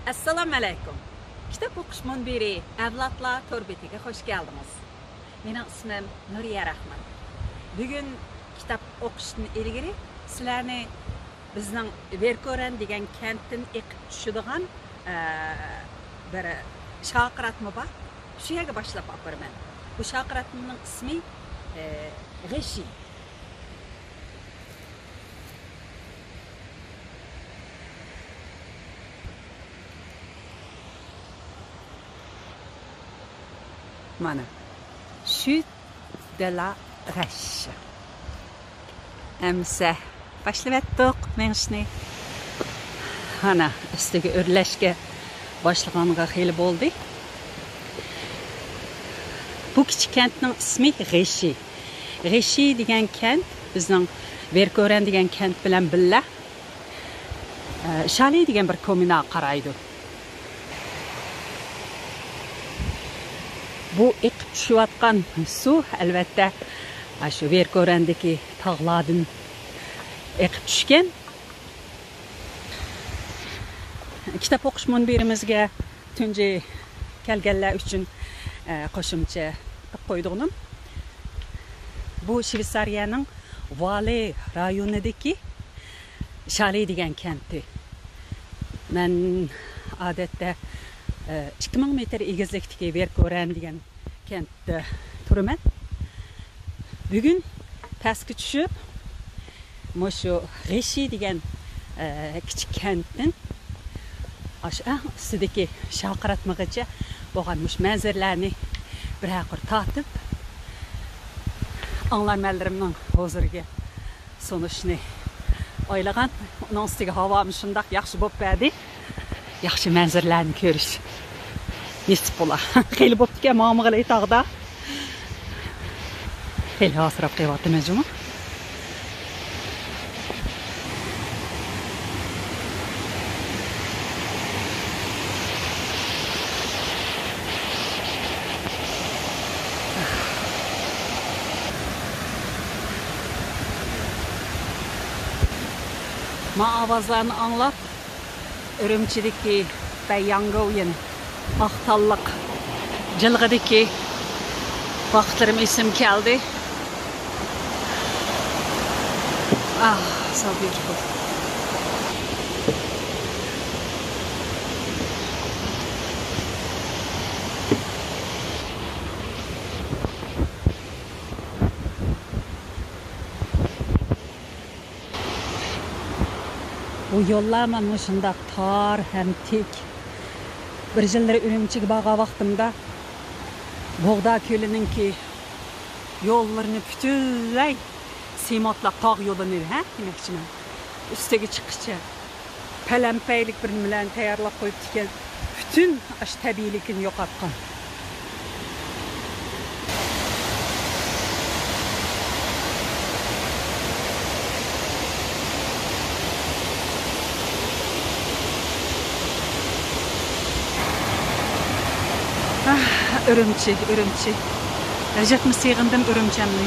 Assalamu alaykum. Kitap o'qish munbiri Avlodlar to'rbetiga xush keldingiz. Mening ismim Nuriya Rahmat. Bugun kitap o'qishdan ilgari sizlarni bizning Verko'ran degan kentdan eqib tushadigan bir shoqiratma bor. Shu yerga boshlab o'piraman. Bu shoqiratmaning ismi G'ishi. Mana Chute de la Reche. Emse başlavattık menishni. Ana üstüge örlashga boshlaganiga xeyli bo'ldi. Bu kichik kentning ismi G'ishi. G'ishi degan kent bizning Verko'ran degan kent bilan birga Shali degan bir kommuna qaraydi. Bu eqib tushayotgan suv albatta shu Verko'randagi tog'lardan eqib tushgan. Kitap o'qish munbirimizga tunji kelganlar uchun qo'shimcha qilib qo'ydim. Bu Shveysariyaning Vale rayonidagi Shali degan kenti. Men odatda 2000 metr egizlikdagi Verko'ran degan kentda turaman. Bugun pastga tushib, shu G'ishi degan kichik kentdan ustidagi shoqiratmagacha bo'lgan manzaralarni bir haqir tatib, anglarmanlarimning hozirga so'nishni o'ylagan. Uning ustiga havo shundoq yaxshi bo'lib berdi. Yaxshi manzaralarni ko'rish nasib bo'lar. Xeyli bo'pti ekan ma'mig'ilay tog'da. Xeyli asrab qo'yapti majmua. Ma ovozlarni anglab Ürümçideki ve Yango'yun Ahtallık Cılgıdaki vaxtlarım isim geldi. So beautiful. Bu yollar mana shundoq tor ham tik. Bir yillar Ürümchiga borgan vaqtimda Bog'da ko'lininki yo'llarini butunlay semotlaq tog' yo'lini demoqchiman. Ustiga chiqishcha palampaylik bir bilan tayyorlab qo'yib ekan. Bütün ash tabiiylikni yo'qotgan. Ürümçi. Rajatmi sığındım Ürümçemni.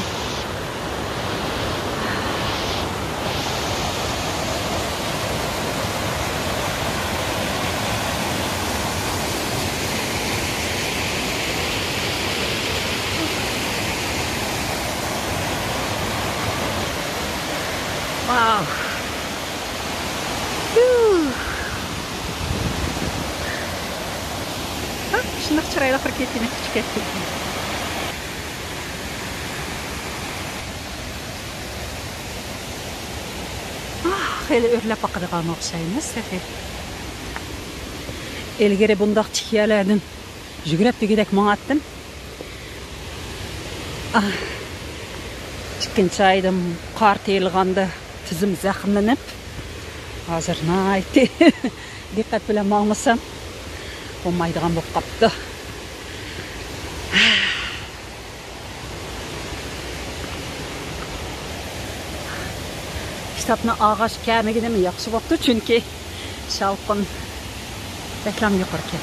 Wow. Şundak çırayla farkettiğini küçük ettik. Xeyli örlep bakıdığan oxşayımız. Elgeri bundaq tikiyalardan жүгіріп degedek mağattım. Çıkınca aydım qar teyilğanda tizim zəximlenip. Hazır nayti. Dikkat bilen mağmasam. Olmaydigan bo'lib qapti. Kitapni ağaç kamiginimi yaxshi bo'pti, chunki shalqin reklam yuqori ekan.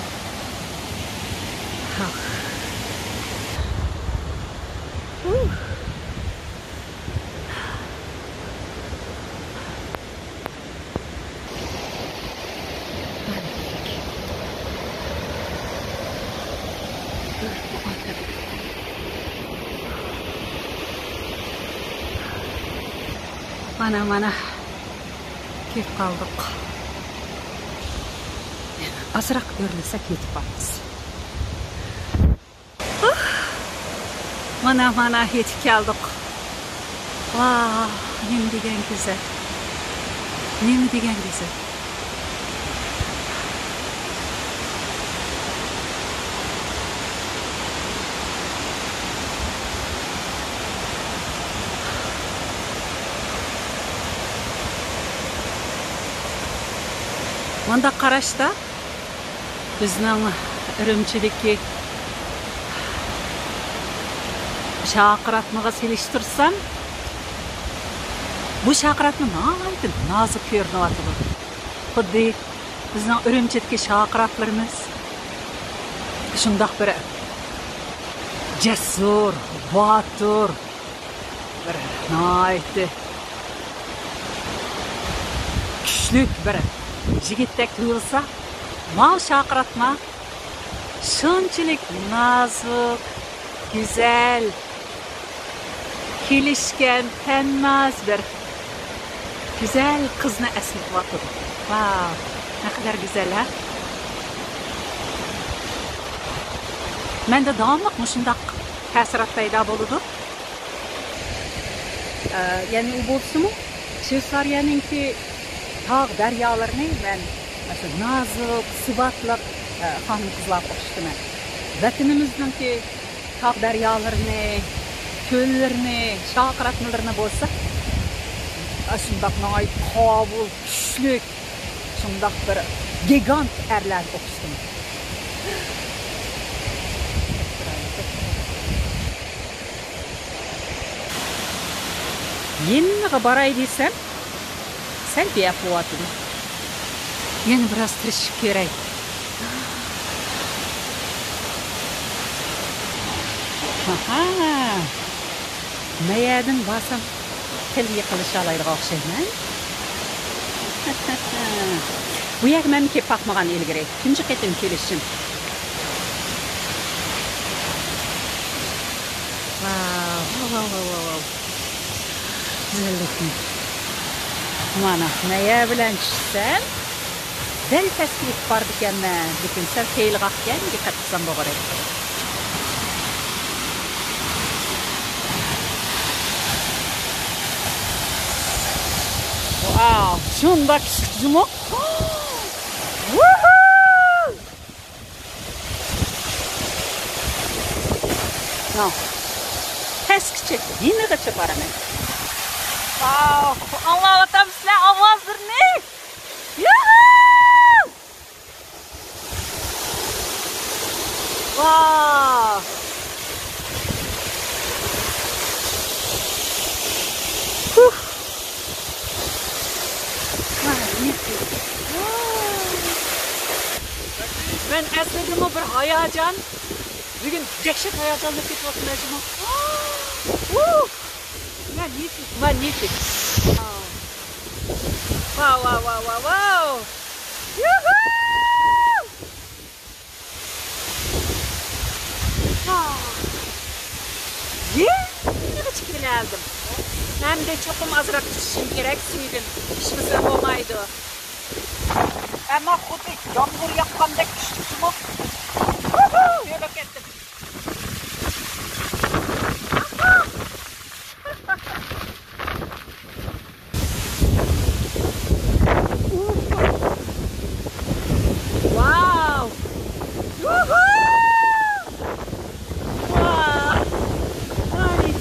Mana kelib qoldik. Azroq o'rlasak yetib qolamiz. Mana yetib keldik. Vah, nima degan go'zal. Manda qarashda bizning Ürümchidagi shaqiratmaga selishtirsam, bu shaqiratma nihoyatda nozik ko'rinyapti. Xuddi bizning Ürümchidagi shaqiratlarimiz shundoq bir jasur, botur, bir nihoyatda kuchli bir yigitdek tuyulsa, mal shaqiratma shunchalik nozik, güzel, kelishgan, tanmaz bir güzel kızını eslatıyordu. Wow, ne kadar güzel ha? Ben de davamlıq şundaq təsirat payda boludu. Yani o bolsumu, Şveysariyanın ki tağ daryalarını ben mesela nazik, sıvatlıq hanım kızlar qoşdu mən. Vətənimizin ki tağ daryalarını, köllerini, şaqiratmalarını bolsa, şundaq nəhayət qabul, güclük, şundaq bir gigant erlər qoşdum. Yeniga baray desem, sen bir yapıvatın. Yeni biraz tırışık görey. Aha, meyedim basam tel yıkılış alaydı okşayman. Bu yer ben ki bakmagan ilgiri. Kimci ketim kelişim. Wow. Güzellikmi. Mana neye bilen çizsem, del təskilik var dikenden, dikinsel teyli qaqken, dikkat qısam boğar et. Wow, şunda küçük mu? No. Ters çek. Yine de çeparam ben. Wow, Allah atam size avazdır ne? Yuhuu! Wow. Ben esnedim o bir hayacan. Bugün dehşet hayacanla ketiyaptım Ecimo. Magnifique. Wow. Yuhuu! Yine çıkıp geldim. Hem de çokum azrak tutuşum gerek suydum. Pişmesem olmaydı. Ama xuddi yağmur yaqqandek tushibmi? Yo'lga ketdim. Wow! Yuhuu! Wow! Ay!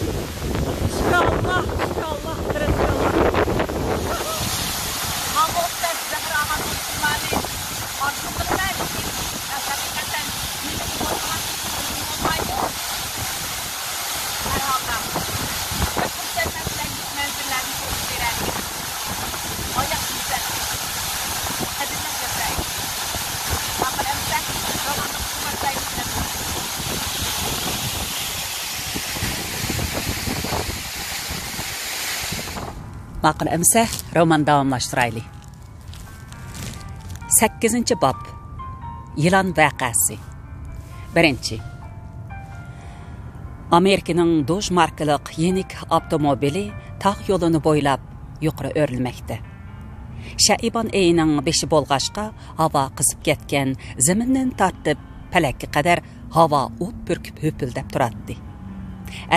İnşallah. Hamburg'dan Zahraman Osmani arzu qilmaydi. Haqiqatan Maqul emse roman davamlaştıraylı. 8. bab. Yılan vaqası. 1. Amerika'nın Dodge markalık yenik avtomobili tağ yolunu boylap yuqori o'rilmoqda. Shaiban ayining 5 bo'lg'ashqa havo qizib ketgan, zamindan tortib palakka qadar havo o't purkib höpildab turadi.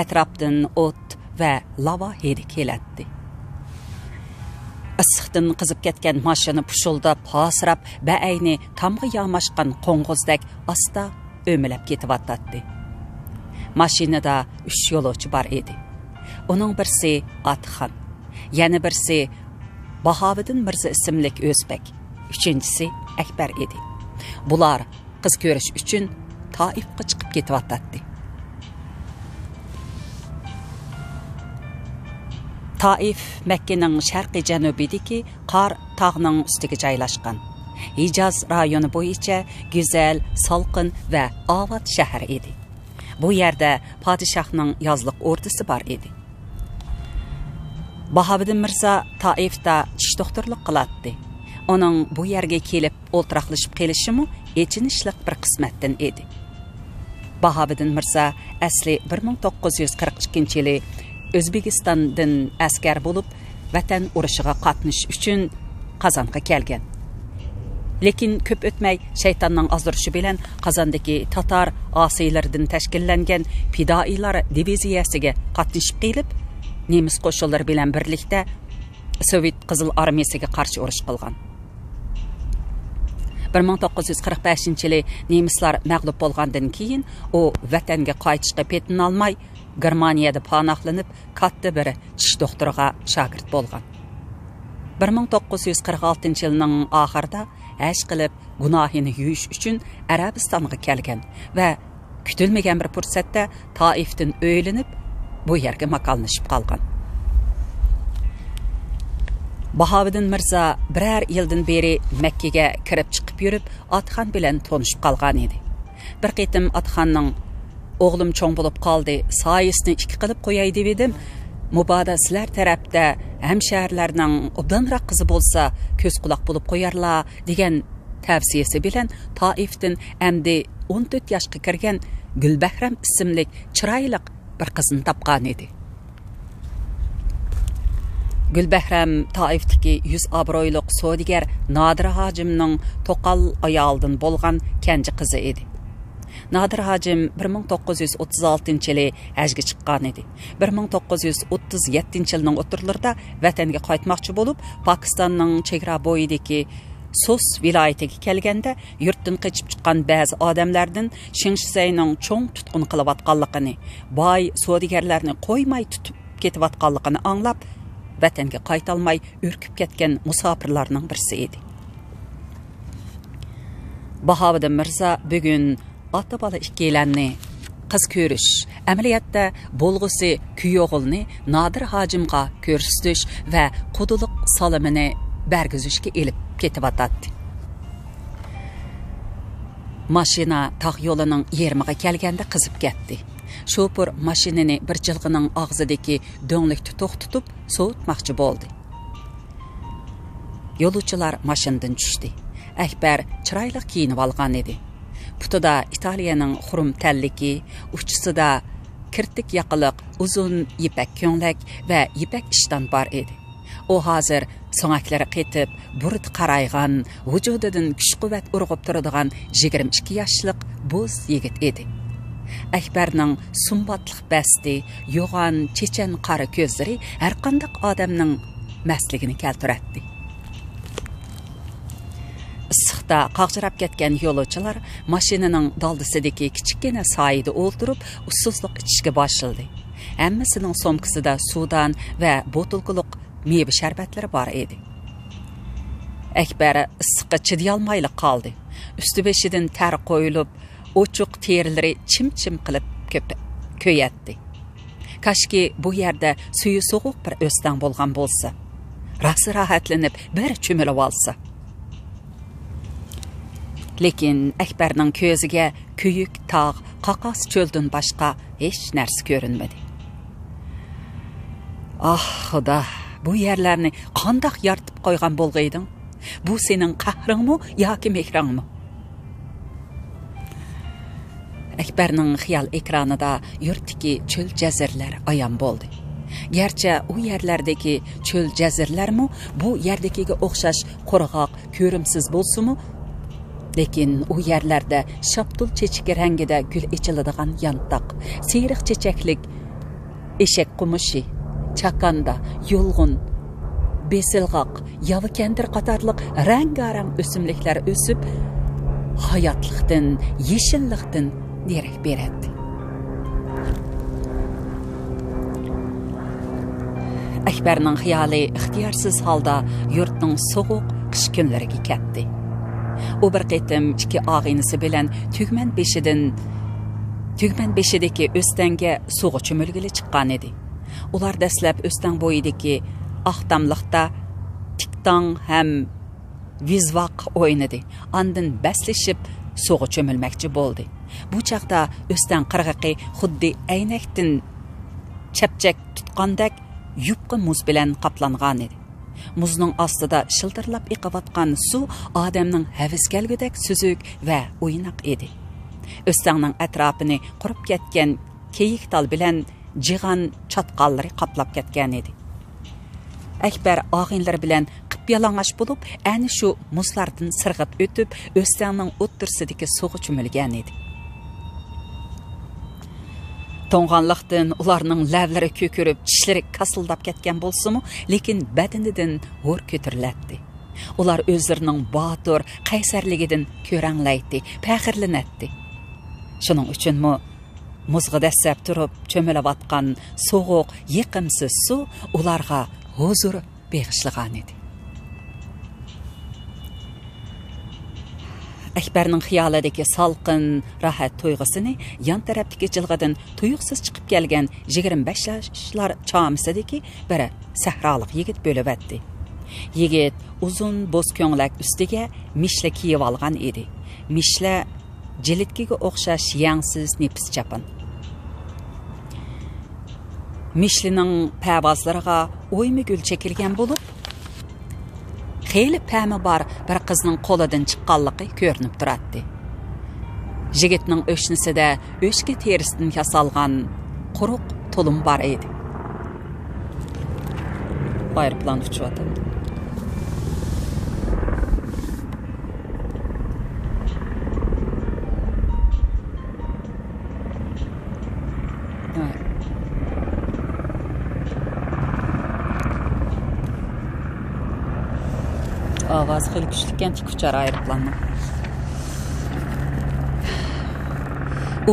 Atrofdan o't va lava hidi keladi. Issiqdan qizib ketgan mashina pushuldab, hasirab, ba'ayni tamg'i yamashgan qo'ng'izdek asta o'milab ketyapti. Mashinada 3 yo'lovchi bor edi. Uning birsi Atxon, yana birsi Bahoviddin Mirza ismli o'zbek, uchinchisi Akbar edi. Bular qiz ko'rish uchun Toifga chiqib ketyapti. Taif Makkaning sharqiy janubidagi Qor tog'ining ustiga joylashgan. Hijaz rayoni bo'yicha go'zal, salqin va obod shahar edi. Bu yerda podshohning yozliq o'rdisi bor edi. Bahoviddin Mirza Taifda tish doktorlik qiladi. Uning bu yerga kelib o'ltiraqlashib kelishimi echinishliq bir qismatdan edi. Bahoviddin Mirza asli 1942-yili O'zbekistondan askar bo'lib, vatan urushiga qatnashish uchun Qozonga kelgan. Lekin ko'p o'tmay shaytonning azdirishi bilan Qozondagi Tatar asiylardan tashkillangan fidoilar diviziyasiga qatnashib kelib, nemis qo'shinlari bilan birlikda Sovet Qizil armiyasiga qarshi urush qilgan. 1945-yili nemislar mag'lub bo'lgandan keyin u vatanga qaytishga petin olmay Germaniyada panohlanib, katta bir tish doktoriga shogird bo'lgan. 1946-yilning oxirida ash qilib gunohini yuyish uchun Arabistonga kelgan va kutilmagan bir fursatda Taifdan o'ylinib, bu yerga makonlashib qolgan. Bahoviddin Mirza birer yildan beri Makkaga kirib chiqib yurib, Atxon bilan tanishib qolgan edi. Bir qitim Atxonning "O'g'lim cho'ng bo'lib qoldi, soyisini 2 qilib qo'yay dedim. Mubodo sizlar tarafda hamsharlarning obdanroq qizi bo'lsa, ko'z quloq bo'lib qo'yarlar" degan tavsiyasi bilan Taifdan amdi 14 yoshga kirgan Gulbahram ismli chiroyli bir qizni topgan edi. Gulbahram Taifdagi 100 obro'yli savdogar Nodir Hojimning to'qal ayoldan bo'lgan kenji qizi edi. Nodir Hojim 1936-yili hajga chiqqan edi. 1937-yilning o'tirlarida vatanga qaytmoqchi bo'lib, Pokistonning chegara bo'yidagi Sus viloyatiga kelganda yurtdan qochib chiqqan ba'zi odamlardan Shingsayning cho'ng tutqun qilayotganligini, boy savdogarlarni qo'ymay tutib ketayotganligini anglab, vatanga qaytolmay urkib ketgan musofirlarning birisi edi. Bahoviddin Mirza bugun ota-bola ikkilanni qiz ko'rish, amaliyotda bo'lg'usi kuyog'ilni Nodir Hojimga ko'rsatish va quduliq solimini bergizishga elib ketyapti. Mashina tog' yo'lining yermiga kelganda qizib ketdi. Shoför mashinani bir jilg'ining og'zidagi do'nglikni to'xtatib, sovutmoqchi bo'ldi. Yo'lovchilar mashinadan tushdi. Akbar chiroyli kiyinib olgan edi. Putida Italiyaning xurum talliki, uchisida kirtik yaqiliq, uzun ipak ko'ylak va ipak ishton bor edi. O hozir so'ngaklari qetib, burut qaraygan, vujudidan kuch-quvvat urg'ib turadigan 22 yoshlik bo'z yigit edi. Akbarning sumbatliq basti, yo'g'on, chechan qora ko'zlari har qanday odamning mastligini keltiradi. Issiqda qaqchirab ketgan yo'lovchilar mashinaning daldisidagi kichikgina soyida o'ltirib, ussizlik ichishga boshladi. Hammasining somkasida suvdan va botulqiliq meva sharbatlari bor edi. Akbar issiqqa chiday olmay qoldi. Usti-beshidan tar qo'yilib, ochiq terilari chim-chim qilib ko'yatdi. Kashki bu yerda suvi sovuq bir o'stan bo'lgan bo'lsa, rasi rohatlanib bir cho'milib olsa. Lekin Akbarning ko'ziga kuyuk tog', qaqas cho'ldan boshqa hech narsa ko'rinmadi. Ah, Xudo, bu yerlarni qandoq yaratib qo'ygan bo'lgayding? Bu sening qahringmi yoki mehrongmi? Akbarning xiyol ekranida yurtdagi cho'l jazirlar ayon bo'ldi. Gerçi o yerlerdeki çöl cazirler mi bu yerdekiga o'xshash qurg'oq, ko'rimsiz bo'lsa-mu, lekin u yerlarda shaptul chechik rangida gul echiladigan yantoq, seriq chechaklik eshak qumushi, chakanda, yulg'un, besilg'oq, yavikandir qatorliq rang-garang o'simliklar o'sib, hayotlikdan, yeshillikdan derak beradi. Akbarning xiyoli ixtiyorsiz holda yurtning sovuq qish kunlariga ketdi. U bir qitim ikki og'inisi bilan tugman beshidagi o'stanga suvga cho'milgili chiqqan edi. Ular dastlab o'stan bo'yidagi oqtamliqda tiktong ham vizvaq o'ynadi. Andin baslashib suvga cho'milmoqchi bo'ldi. Bu chaqda o'stan qirg'iqi xuddi aynakdan chapchak tutqandek yupqa muz bilan qaplangan edi. Muzning ostida shildirlab iqayotgan suv odamning havis kelgudek suzuk va o'ynoq edi. O'stangning atrofini qurib ketgan keyik tal bilan jig'an chatqallari qaplab ketgan edi. Akbar og'inlar bilan qip-yalang'och bo'lib, ani shu muzlardan sirg'ib o'tib, o'stangning o'ttirsidagi suvga cho'milgan edi. To'ng'anliqdan ularning lavlari ko'kirib, tishlari kasildab ketgan bo'lsa-mu, lekin badanidan g'o'r ko'tariladi. Ular o'zlarining botir, qaysarligidan ko'ranglaydi, faxrlanadi. Shuning uchunmi muzga dastlab turib cho'milayotgan sovuq, yiqimsiz suv ularga huzur bag'ishlagan edi. Akbarning xiyolidagi salqin, rahat tuyg'usini yon tarafdagi jilg'adan tuyuqsiz chiqib kelgan 25 yoshlar chamisidagi bir sahroliq yigit bo'lib o'tdi. Yigit uzun bo'z ko'nglak ustiga mishla kiyib olgan edi. Mishla jilitkiga o'xshash yangsiz nefis chapon. Mishlining pavozlariga o'ymi gul chekilgan bo'lib, xeyli pami bor bir qizning qo'lidan chiqqanligi ko'rinib turadi. Yigitning o'shnisida o'shki terisidan yasalgan quruq tulum bor edi. Aeroplan uchyapti. Ovoz xil kuchlikan tik uchar aeroplanning.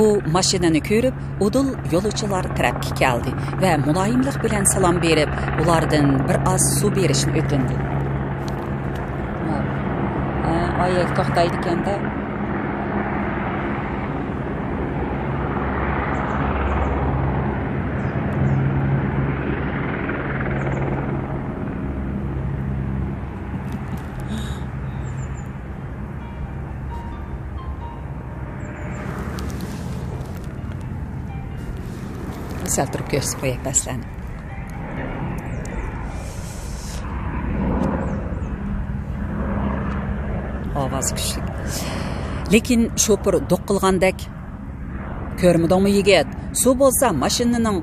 U mashinani ko'rib, udul yo'lovchilar tarafga keldi va muloyimlik bilan salom berib, ulardan bir oz suv berishni o'tindi. Oyoq to'xtaydi ekanda. Sal turib ko'rsib qo'yay paslarni. Ovoz kuchli. Lekin shopir do'qilgandek ko'rmadingmi yigit? Suv bo'lsa mashinaning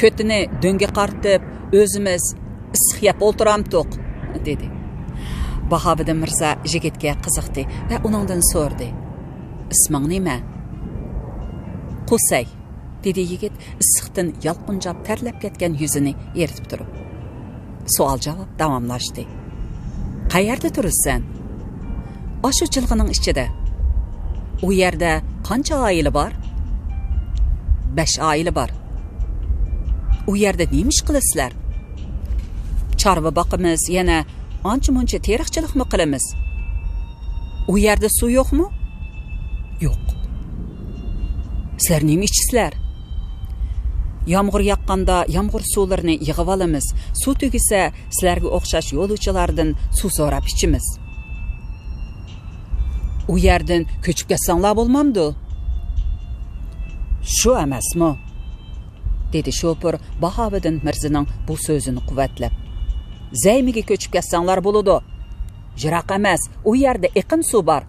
ko'tini do'ngga qartib, o'zimiz issiq yeb o'tiramdiq, dedi. Bahobiddin Mirza yigitga qiziqdi va uningdan so'radi. Isming nima? Qusay, dedi yigit issiqdan yalqinjab terlab ketgan yuzini eritib turib. Savol javob davomlashdi. Qayerda turibsan? Oshu jilg'ining ichida. U yerda qancha oila bor? 5 oila bor. U yerda nima ish qilasizlar? Chorva boqimiz, yana ancha-muncha teriqchilikmi qilamiz? U yerda suv yo'qmi? Yo'q. Sizlar nima ichsizlar? Yağmur yoqqanda yağmur suvlarini yig'ib olamiz. Suv tugisa, sizlarga o'xshash yo'lovchilardan suv so'rab ichimiz. U yerdan ko'chib ketsanglar bo'lmamdi? Shu emasmi? dedi shopir Bahobiddin Mirzaning bu so'zini quvvatlab. Zaymiga ko'chib ketsanglar bo'ladi. Jiroq emas, u yerda iqin suv bor,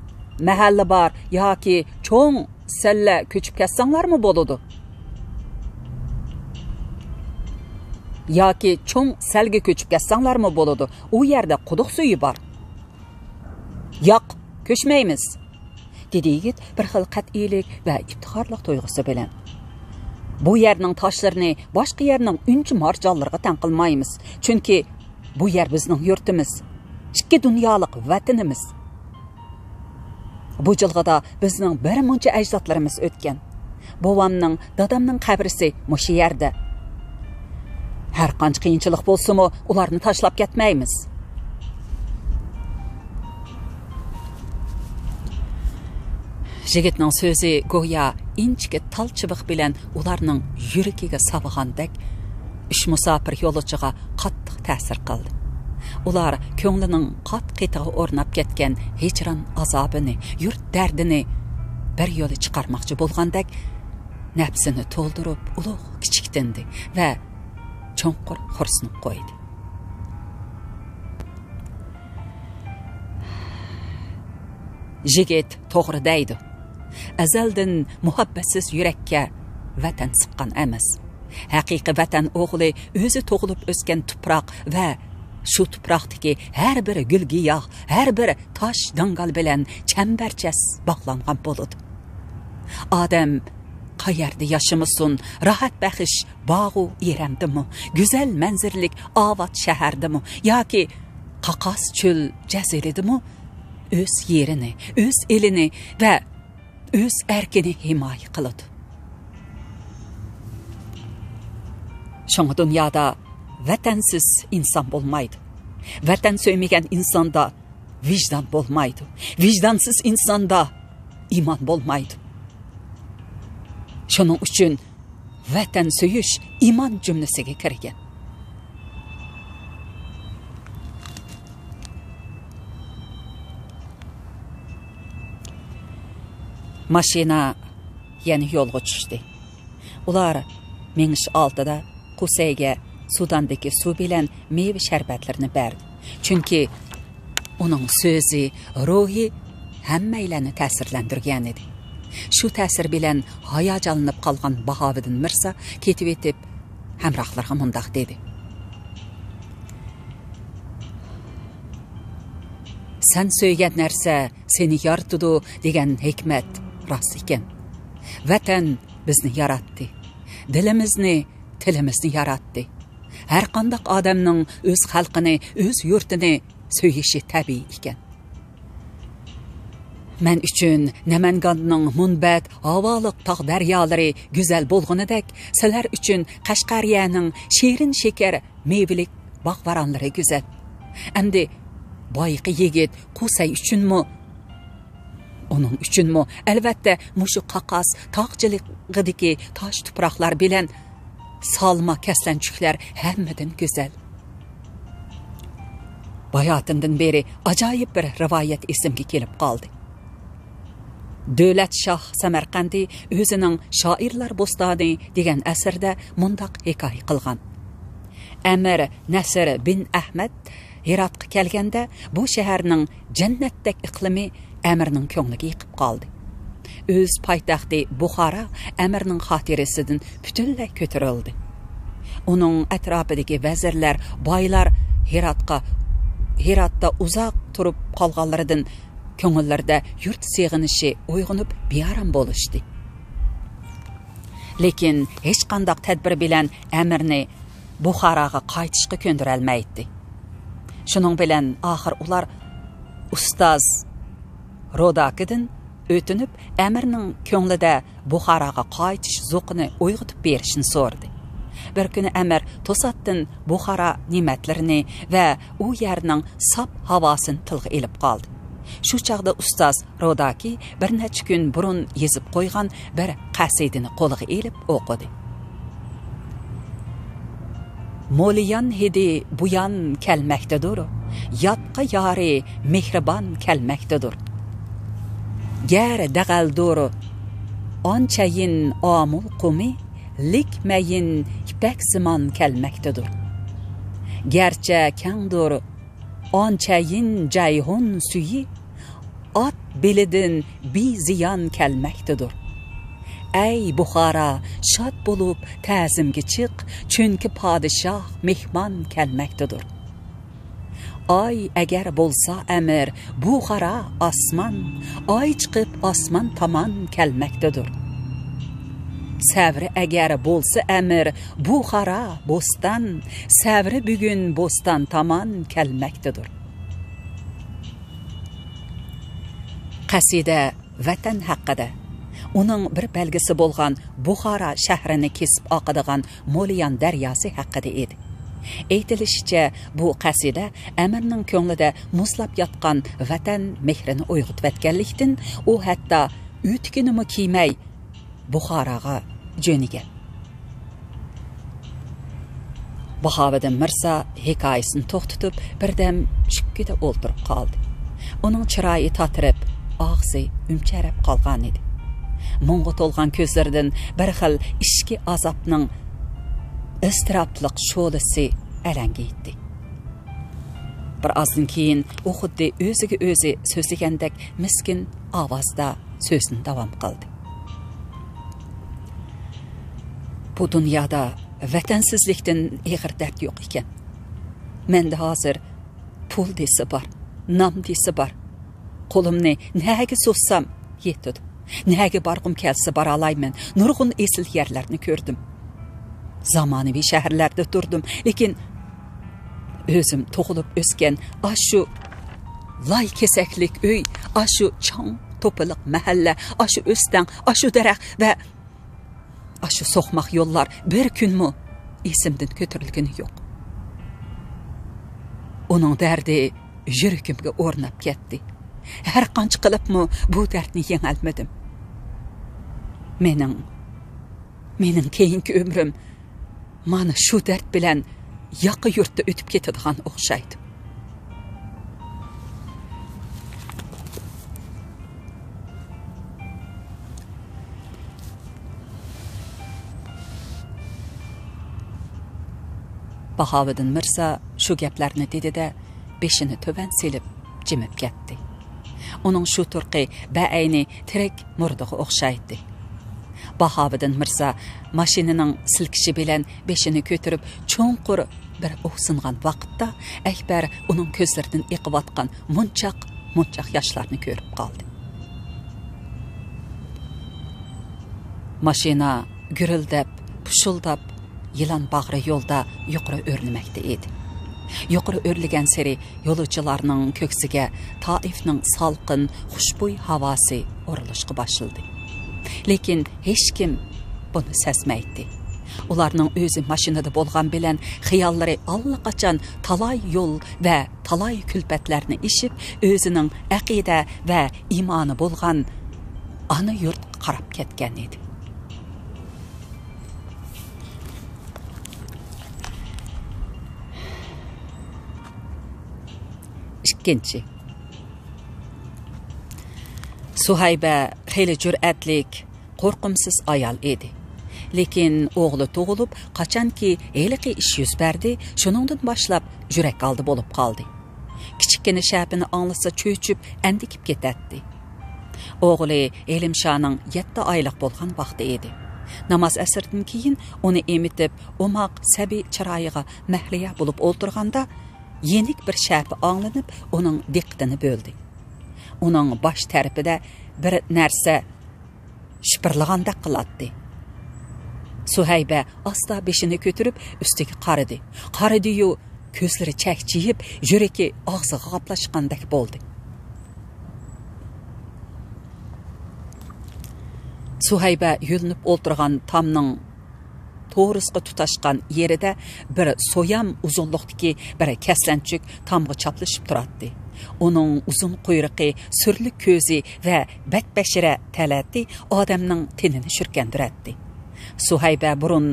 mahalla bor yoki cho'ng salla ko'chib ketsanglarmi bo'ladi? yoki cho'ng salga ko'chib ketsanlarmi bo'ladi, u yerda quduq suvi bor. Yo'q, ko'chmaymiz, dedi yigit bir xil qat'iylik va iftixorlik tuyg'usi bilan. Bu yerning toshlarini boshqa yerning unchi marjonlariga tan qilmaymiz, chunki bu yer bizning yurtimiz, ikki dunyolik vatanimiz. Bu jilg'ada bizning bir muncha ajdodlarimiz o'tgan. Bobamning, dadamning qabrisi mushu yerda. Har qancha qiyinchilik bo'lsa-mu, ularni tashlab ketmaymiz. Yigitning so'zi go'yo inchki talchibiq bilan ularning yuragiga savg'andek, ish musofir yo'lovchiga qattiq ta'sir qildi. Ular ko'nglining qat-qetig'i o'rnab ketgan hijron azobini, yurt dardini bir yo'li chiqarmoqchi bo'lgandek, nafsini to'ldirib, ulug' kichiktindi va cho'nqur xo'rsinib qo'ydi. Yigit to'g'ri deydi. Azaldan muhabbatsiz yurakka vatan siqqan emas. Haqiqiy vatan o'g'li o'zi tug'ilib o'sgan tuproq va shu tuproqdagi har bir gul-giyoh, har bir tosh dangal bilan chambarchas bog'langan bo'ladi. Odam qayerda yashamasin, rohat baxish bog'u eramdimi, go'zal manzirlikovat shahardimi yoki qaqos cho'l jaziradimi, o'z yerini, o'z elini va o'z erkini himoya qiladi. Şoňa dunyoda vatansiz inson bo'lmaydi. Vatan söýmegen insonda vijdon bo'lmaydi. Vijdonsiz insonda iymon bo'lmaydi. Şonuň uchun vatan söýüş iymon jumlasiga kirgan. Mashina yana yo'lga tushdi. Ular meniş altida Qusayga Sudandagi suv bilan meyve sharbatlarini berdi. Chunki uning so'zi, ruhi hammalarni ta'sirlantirgan edi. Shu ta'sir bilan hayajonlanib qolgan Bahoviddin Mirza ketib etib hamrohlarga mundoq dedi. Sen söygen narsa seni yaratdı degan hikmat rost ekan. Vatan bizni yaratdi. Dilimizni, tilimizni yaratdi. Har qanday odamning o'z xalqini, o'z yurtini söyleşi tabiiy ekan. Men uchun Namanganning munbat, havoliq tog' daryolari go'zal bo'lganidek, sizlar uchun Qashqariyaning shirin shekar mevalik bog'varonlari go'zal. Endi boyqi yigit Qusay uchunmi? Onun uchunmi? Albatta, mushu qaqas tog'chiligidagi tosh tuproqlar bilan salma kaslanchuklar hammadan go'zal. Bayotindan beri ajoyib bir rivoyat esimga kelib qoldi. Dövlət Şah Samarqandi özünün Şairlar Bostani degan asrda mundoq hikoya qilgan. Amir Nasr bin Ahmad Heratga kelganda bu shaharning jannatdek iqlimi amirning ko'ngliga yiqib qoldi. Öz poytaxti Buxara amirning xotirasidan butunlay ko'tarildi. Uning atrofidagi vazirlar, boylar Heratda uzoq turib qolganlaridan ko'ngillarda yurt seg'inishi uyg'onib bearam bo'lishdi. Lekin hech qanday tadbir bilan amirni Buxaraga qaytishga ko'ndira olmaydi. Shuning bilan oxir ular ustoz Rodakidan o'tinib amirning ko'nglida Buxaraga qaytish zo'qini uyg'otib berishni so'radi. Bir kuni amir to'satdan Buxara ne'matlarini va u yerning sop havosini tilga elib qoldi. Shu chaqda ustoz Rodaki bir necha kun burun yezib qo'ygan bir qasidini qo'liga elib o'qidi. Mo'liyan hidi buyan kelmakdadir, yotqa yori mehribon kelmakdadir. Gar dag'aldur, onchayin omul qumi, likmayin ipak simon kelmakdadir. Garcha kangdur, onchayin jayhun suyi, ot belidin bi ziyon kelmakdadir. Ey Buxara, şad bolup təzimgi çıx, çünki padişah mehman gəlməkdədir. Ay əgər bolsa əmir, Buxara asman, ay çıxıb asman taman gəlməkdədir. Səvri əgər bolsa əmir, Buxara bostan, səvri bugün bostan taman gəlməkdədir. Qəsidə vətən haqqıda, onun bir belgisi bolğan Buxara şəhrini kesib aqıdığan Molyan dəryası haqqıda idi. Eytilishicha, bu qasida Amirning ko'nglida muzlab yotgan vatan mehrini uyg'otayotganlikdan u hatto o'tkinimi kiymay Buxoroga jo'nigan. Bahoviddin Mirzo hikoyasini to'xtatib, birdam shukkida o'ltirib qoldi. Uning chiroyi tatirib, og'zi umcharab qolgan edi. Munga to'lgan ko'zlaridan bir xil ishki azobning istiroblik sho'lisi alanga etdi. Bir ozdan keyin u xuddi o'ziga o'zi so'zlagandek miskin ovozda so'zini davom qildi. Bu dunyoda vatansizlikdan ig'ir dard yo'q ekan. Menda hozir pul desi bor, nom desi bor. Qo'limni naga so'zsam yetadi. Naga borg'im kelsa bora olayman. Nurg'un esil yerlarni ko'rdim. Zamonaviy shaharlarda turdim, lekin o'zim tug'ilib o'sgan shu loy kesaklik uy, shu chong to'piliq mahalla, shu o'stan, shu daraxt va shu so'qmoq yo'llar bir kunmi esimdan ko'tarilgani yo'q. Uning dardi yuragimga o'rnab ketdi. Har qancha qilibmi bu dardni yengolmadim. Mening keyingi umrim mana shu dard bilan yoqi yurtda o'tib ketadigan o'xshaydi. Bahoviddin Mirzo shu gaplarni dedi-da, beshini to'van selib jimib ketdi. Uning shu turqi ba'ayni tirik murdiga o'xshaydi. Bahoviddin Mirzo mashinaning silkishi bilan beshini ko'tarib cho'nqur bir o'xsingan vaqtda Akbar uning ko'zlaridan eqiyotgan munchoq yoshlarni ko'rib qoldi. Mashina gurildab, pushuldab yılan bağrı yolda yuqori o'rlamoqda edi. Yuqori o'rlagan sari yo'lovchilarning ko'ksiga Taifning salqin, xushbo'y havosi urilishga boshladi. Lekin hech kim buni sezmaydi. Ularning o'zi mashinada bo'lgan bilan xayollari allaqachon talay yo'l va talay kulpatlarni ishib, o'zining aqida va iymoni bo'lgan ana yurt qarab ketgan edi. Ikkinchi, Suhayba xeyli jur'atlik, qo'rqimsiz ayol edi. Lekin o'g'li tug'ilib, qachonki heliqi ish yuz berdi, shuningdan boshlab yurak oldi bo'lib qoldi. Kichikkina shapini anglasa cho'chib, andikib ketadi. O'g'li Elimshoning 7 oylik bo'lgan vaqti edi. Namoz asrdan keyin uni emitib, o'moq sabiy chiroyiga mahliya bo'lib o'ltirganda yenik bir shapi anglanib, uning diqqatini bo'ldi. Uning bosh tarafida bir narsa shipirlagandek qiladi. Suhayba asta beshini ko'tarib ustiga qaradi. Qaradi-yu, ko'zlari chakchiyib, yuragi og'ziga qaplashgandek bo'ldi. Suhayba yo'linib o'ltirgan tomning to'g'risqa tutashgan yerida bir so'yam uzunliqdagi bir kaslanchuk tomga chaplashib turadi. Uning uzun quyruqi, surli ko'zi va batbashira talati odamning tenini shirkandiradi. Suhayba burun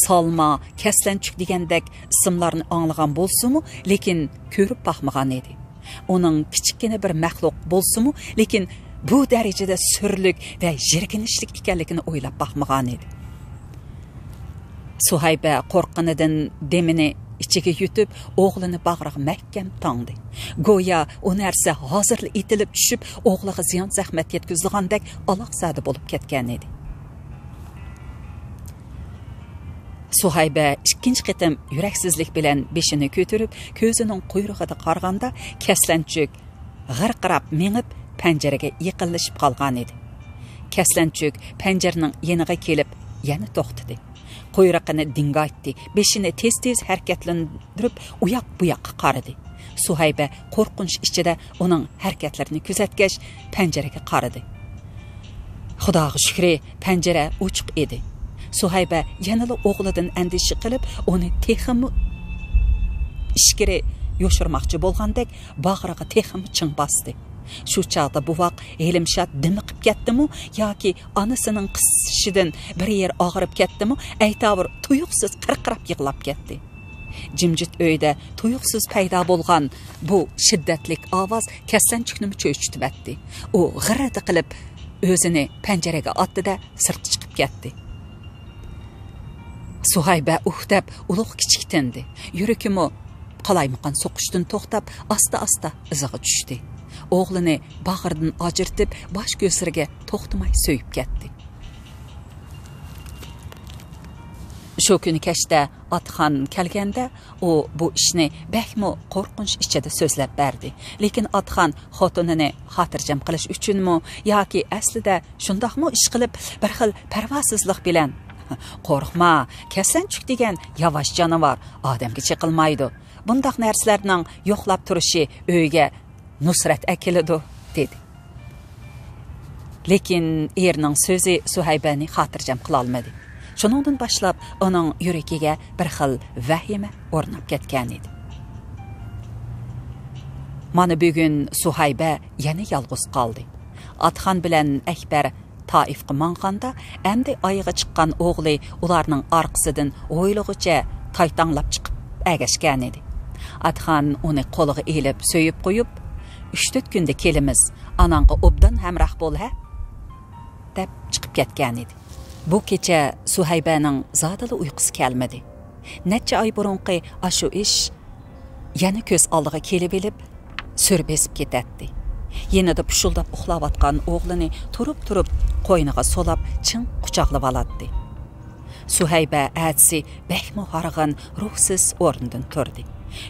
Salma, kaslanchuk degandek ismlarni anglagan bo'lsa-mu, lekin ko'rib baxmagan edi. Uning kichikina bir maxluq bo'lsa-mu, lekin bu darajada surlik va jirginishlik ekanligini o'ylab baxmagan edi. Suhayba qo'rqqanidan demini ichiga yutib, o'g'lini bag'riga mahkam tongdi. Go'yo u narsa hozir etilib tushib, o'g'liga ziyon zahmat yetkazgandek aloqsadi bo'lib ketgan edi. Suhayba ikkinchi qitim yuraksizlik bilan beshini ko'tarib, ko'zining quyrug'ida qaraganda Kaslanchuk g'irqirab mengib panjaraga yiqilishib qolgan edi. Kaslanchuk panjaraning yeniga kelib, yana to'xtadi. Quyruqini dingaytdi, beshini tez-tez harakatlantirib, uyoq bu yoqqa qaradi. Suhayba qo'rqinch ichida uning harakatlarini kuzatgach, panjaraga qaradi. Xudoga shukri, panjara ochiq edi. Suhayba yanada o'g'lidan andisha qilib, uni texmi ishkiri yoshirmoqchi bo'lgandek bag'riga texmi ching bosdi. Shu chaqda buvoq Helimshod dimiqib ketdimi yoki onasining qisishidan bir yer og'rib ketdimi, aytavr tuyuqsiz qirqirab yig'lab ketdi. Jimjit uyda tuyuqsiz paydo bo'lgan bu shiddatlik ovoz Kaslanchukni cho'chitib atdi. U g'irrati qilib o'zini panjaraga otdi-da sirtga chiqib ketdi. Suhayba deb ulug' kichik tindi. Yuragimi qalaymaqan so'qishdan to'xtab, asta-asta iziga tushdi. O'g'lini bag'ridan ajirtib, bosh ko'siriga to'xtamay so'yib ketdi. Shu kuni kechda Atxon kelganda, u bu ishni bakmo qo'rqinch ichida so'zlab berdi. Lekin Atxon xotinini xotirjam qilish uchunmi yoki aslida shundoqmi ish qilib, bir xil parvosizlik bilan qo'rqma, Kaslanchuk degan yavash jonivor odamga chiqilmaydi. Bundaq narsalarning yo'qlab turishi uyga nusrat akilidu dedi. Lekin erning so'zi Suhaybani xotirjam qila olmadi. Shuningdan boshlab uning yuragiga bir xil vahima o'rnab ketgan edi. Mana bugun Suhayba yana yolg'iz qoldi. Atxon bilan Akbar Taifga manganda, endi oyig'i chiqqan o'g'li ularning orqasidan o'ylig'icha taytanglab chiqib agashgan edi. Atxon uni qo'liga elib so'yib qo'yib, 3-4 kunda kelimiz, anangga obdan hamroh bo'l ha deb chiqib ketgan edi. Bu kecha Suhaybaning zodili uyqusi kelmadi. Necha oy burunqi ashu ish yana ko'z oldiga kelib elib, so'r besib ketadi. Yenida pushuldab uxlayotgan o'g'lini turib qo'yniga solab chin quchoqlab oladi. Suhayba atsi bakmo harg'in ruhsiz o'rnidan turdi.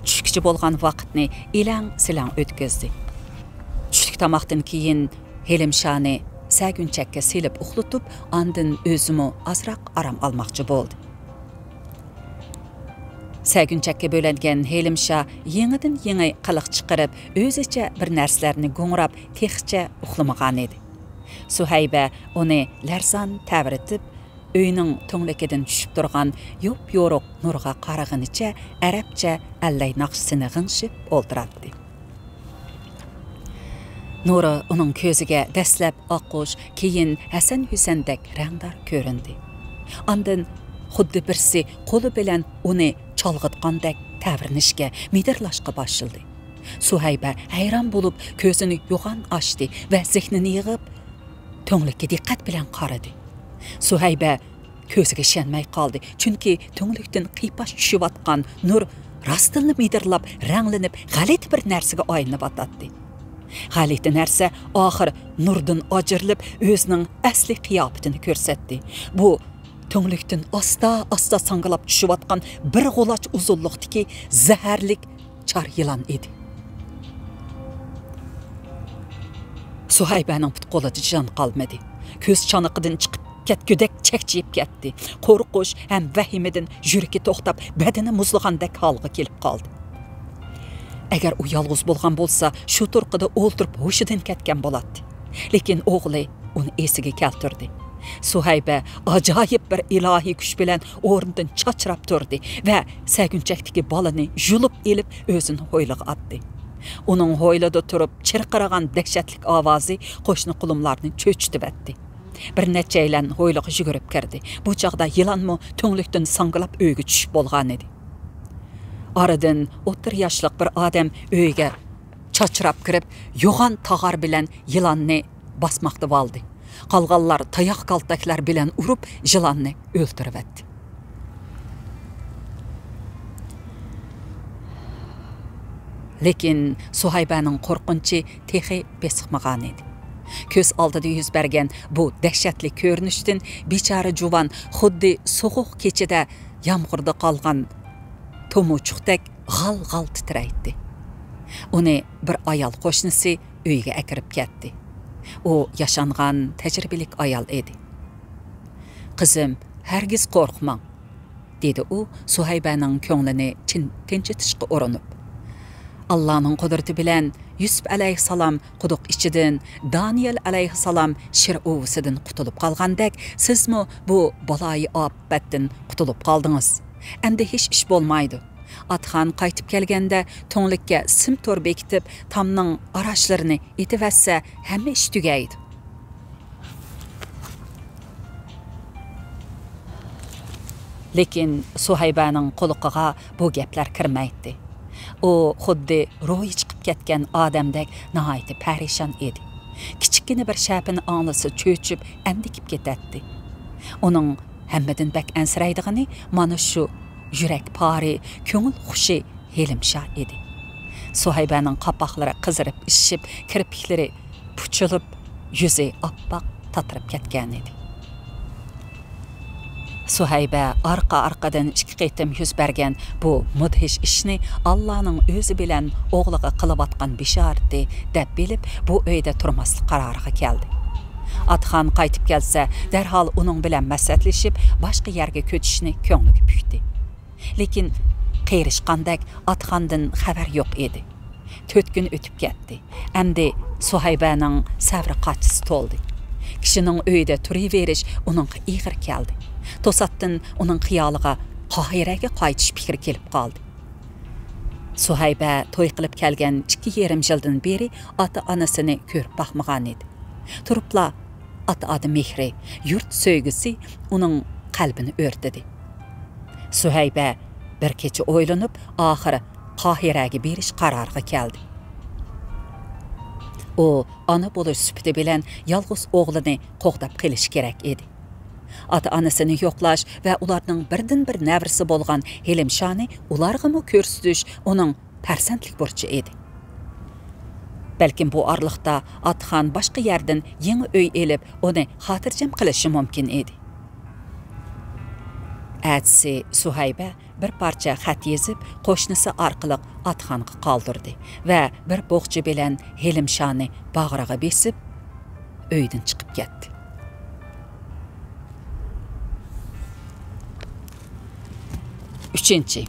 Tushkichi bo'lgan vaqtni ilang-silang o'tkazdi. Tushlik tomoqdan keyin Helimshoni sagunchakka selib uxlatib, andin o'zimi azroq aram olmoqchi bo'ldi. Sagunchakka bo'langan Helimsho yangidan yangi qiliq chiqarib, o'zicha bir narsalarni go'ngrab, texcha uxlamagan edi. Suhayba uni larson tavritib, uyning to'nglikidan tushib turgan yo'p-yo'riq nurga qarag'inicha arabcha allay naqshisini g'ingshib o'ltiradi. Nuri uning ko'ziga dastlab oqqush, keyin Hasan Husandek rangdor ko'rindi. Ondan xuddi birsi qo'li bilan uni chalg'itgandek tavrinishga, midirlashga boshladi. Suhayba hayron bo'lib ko'zini yo'g'on ochdi va zehnini yig'ib, to'nglikka diqqat bilan qaradi. Suhayba ko'ziga ishonmay qoldi, chunki to'nglikdan qiypash tushayotgan nur rostini midirlab, ranglanib, g'alit bir narsaga aylanib o'tadi. G'alati narsa oxir nurdan ajrilib, o'zining asli qiyofatini ko'rsatdi. Bu to'nglikdan asta sangilab tushayotgan bir g'ulaç uzunliqdagi zaharlik chor yilon edi. Suhaybaning qo'lida jon qolmadi. Ko'z chanoqidan chiqib ketgudek chakchiyib ketdi. Qo'rqish ham vahimadan yuragi to'xtab, badani muzlagandek holga kelib qoldi. Agar u yolg'iz bo'lgan bo'lsa, shu turqida o'ltirib hushidan ketgan bo'ladi. Lekin o'g'li uni esiga keltirdi. Suhayba ajoyib bir ilohiy kuch bilan o'rnidan chachrab turdi va sagunchakdagi bolani yulib elib o'zini hoyliga otdi. Uning hoylada turib chirqiragan dahshatlik ovozi qo'shni qulumlarni cho'chitib atdi. Bir necha aylan hoyliga yugurib kirdi. Bu chaqda yilonmi to'nglikdan sangilab uyga tushib bo'lgan edi. Aradan 30 yoshlik bir odam uyga chachrab kirib, yo'g'on tog'ar bilan yilonni bosmoqda bo'ldi. Qolganlar tayoq kaltaklar bilan urib, yilonni o'ltirib etdi. Lekin Suhaybaning qo'rqinchi texi besiqmagan edi. Көз алдыда yüz bergen bu dehşetli ko'rinishdan bechora juvan xuddi soğuq kechida yomg'irda qolgan tomuchuqdek g'al-g'al titraydi. Uni bir ayol qo'shnisi uyga akirib ketdi. U yaşangan tecrübelik ayol edi. Qizim, hargiz qo'rqmang, dedi u Suhaybaning ko'nglini tinchitishga urinib. Allah'ın kudreti bilen Yusuf aleyhisselam quduq içidin, Daniel aleyhisselam şir ovusidin qutulup qalgandek, sizmi bu balayı afettin qutulup qaldınız. Endi hiç iş bolmaydı. Atxan qaytib kelgende to'nglikka sim tor bekitib, tamning araçlarını etivesse hemme iş tugaydi. Lekin Suhaybaning quluqiga bu gaplar kirmaydi. O xuddi ro'yi chiqib ketgan odamdek nihoyatda parishon edi. Kichikkina bir shapini anglisi cho'chib andikib ketadi. Uning hammadan bak ansiraydigani mana shu yurak pari, ko'ngil xushi Helimsha edi. Suhaybaning qapoqlari qizirib ishib, kirpiklari puchilib, yuzi oppoq tatirib ketgan edi. Suhayba arqa-arqadan ikki qitim yuz bergen bu mudhish ishni Allah'ның o'zi bilan o'g'liga qilayotgan bisharati deb bilib, bu uyda turmaslik qaroriga keldi. Atxan qaytib kelsa, darhol uning bilan maslahatlashib, boshqa yerga ko'chishni ko'ngliga pukdi. Lekin qiyirishqandek Atxandan xabar yo'q edi. 4 kun o'tib ketdi. Endi Suhaybaning sabri qachisi to'ldi. Kishining uyda turaverish uning ig'ir keldi. Tosatdan uning xiyoliga Qohiraga qaytish fikri kelib qoldi. Suhayba to'y qilib kelgan 2,5 yildan beri ota-onasini ko'rib baxmagan edi. Turibla ota-ona mehri, yurt sevgisi uning qalbini o'rtadi. Suhayba bir kecha o'ylanib, oxiri Qohiraga berish qaroriga keldi. O ana bo'lish sifati bilan yolg'iz o'g'lini qo'g'dab qilish kerak edi. Ota-onasini yo'qlash va ularning birdan-bir navrisi bo'lgan Helimshani ularga mu ko'rsatish uning farzandlik burchi edi. Balkim bu orliqda Atxan boshqa yerdan yangi uy elib, uni xotirjam qilishi mumkin edi. Atsi Suhayba bir parcha xat yezib, qo'shnisi orqali Atxonga qoldirdi va bir bo'g'chi bilan Helimshani bag'riga besib, uydan chiqib ketdi. Üçüncü.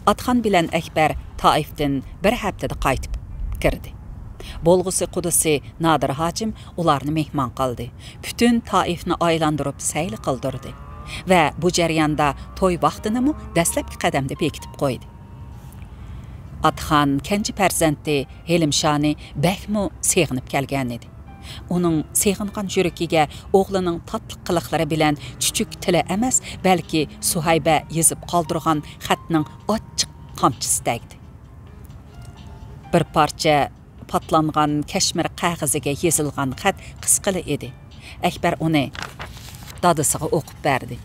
Atxan bilan Akbar Taifdan bir haftada qaytib kirdi. Bolg'usi Qudusi Nadir Hacim ularni mehmon qildi. Bütün Taifni aylantirib sayli qildirdi va bu jarayonda to'y vaqtini mu dastlabki qadamda bekitib qo'ydi. Atxan kenji farzandi Helimshani bakmu seg'inib kelgan edi. Uning seg'ingan yuragiga o'g'lining tatlı qiliqlari bilan chuchuk tili emas, balki Suhayba yezib qoldirgan xatning ochiq qamchisi tegdi. Bir parcha patlangan kashmir qog'oziga yozilgan xat qisqali edi. Akbar uni dadisiga o'qib berdi.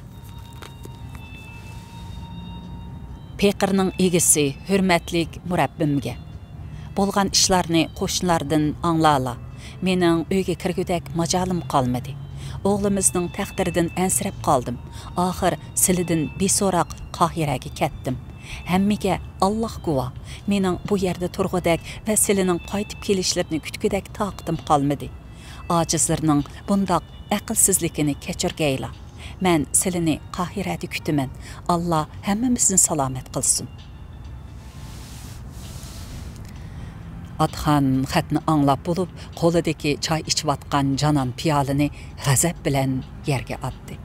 Peqirning egisi, hurmatlik murabbimga bo'lgan ishlarni qo'shnilardan anglala. Mening uyga kirgudek majolim qolmadi. O'g'limizning taqdiridan ansirab qoldim. Oxir silidan beso'roq Qohiraga ketdim. Hammaga Alloh guvoh, mening bu yerda turg'udak va silining qaytib kelishlarini kutgudek taqdim qolmadi. Ojizlarning bundoq aqlsizligini kechirgayla. Men silini Qohirada kutaman. Alloh hammamizni salomat qilsin. Atxan xatni anglab bo'lib, qo'lidagi choy ichayotgan jonon piyolini g'azab bilan yerga otdi.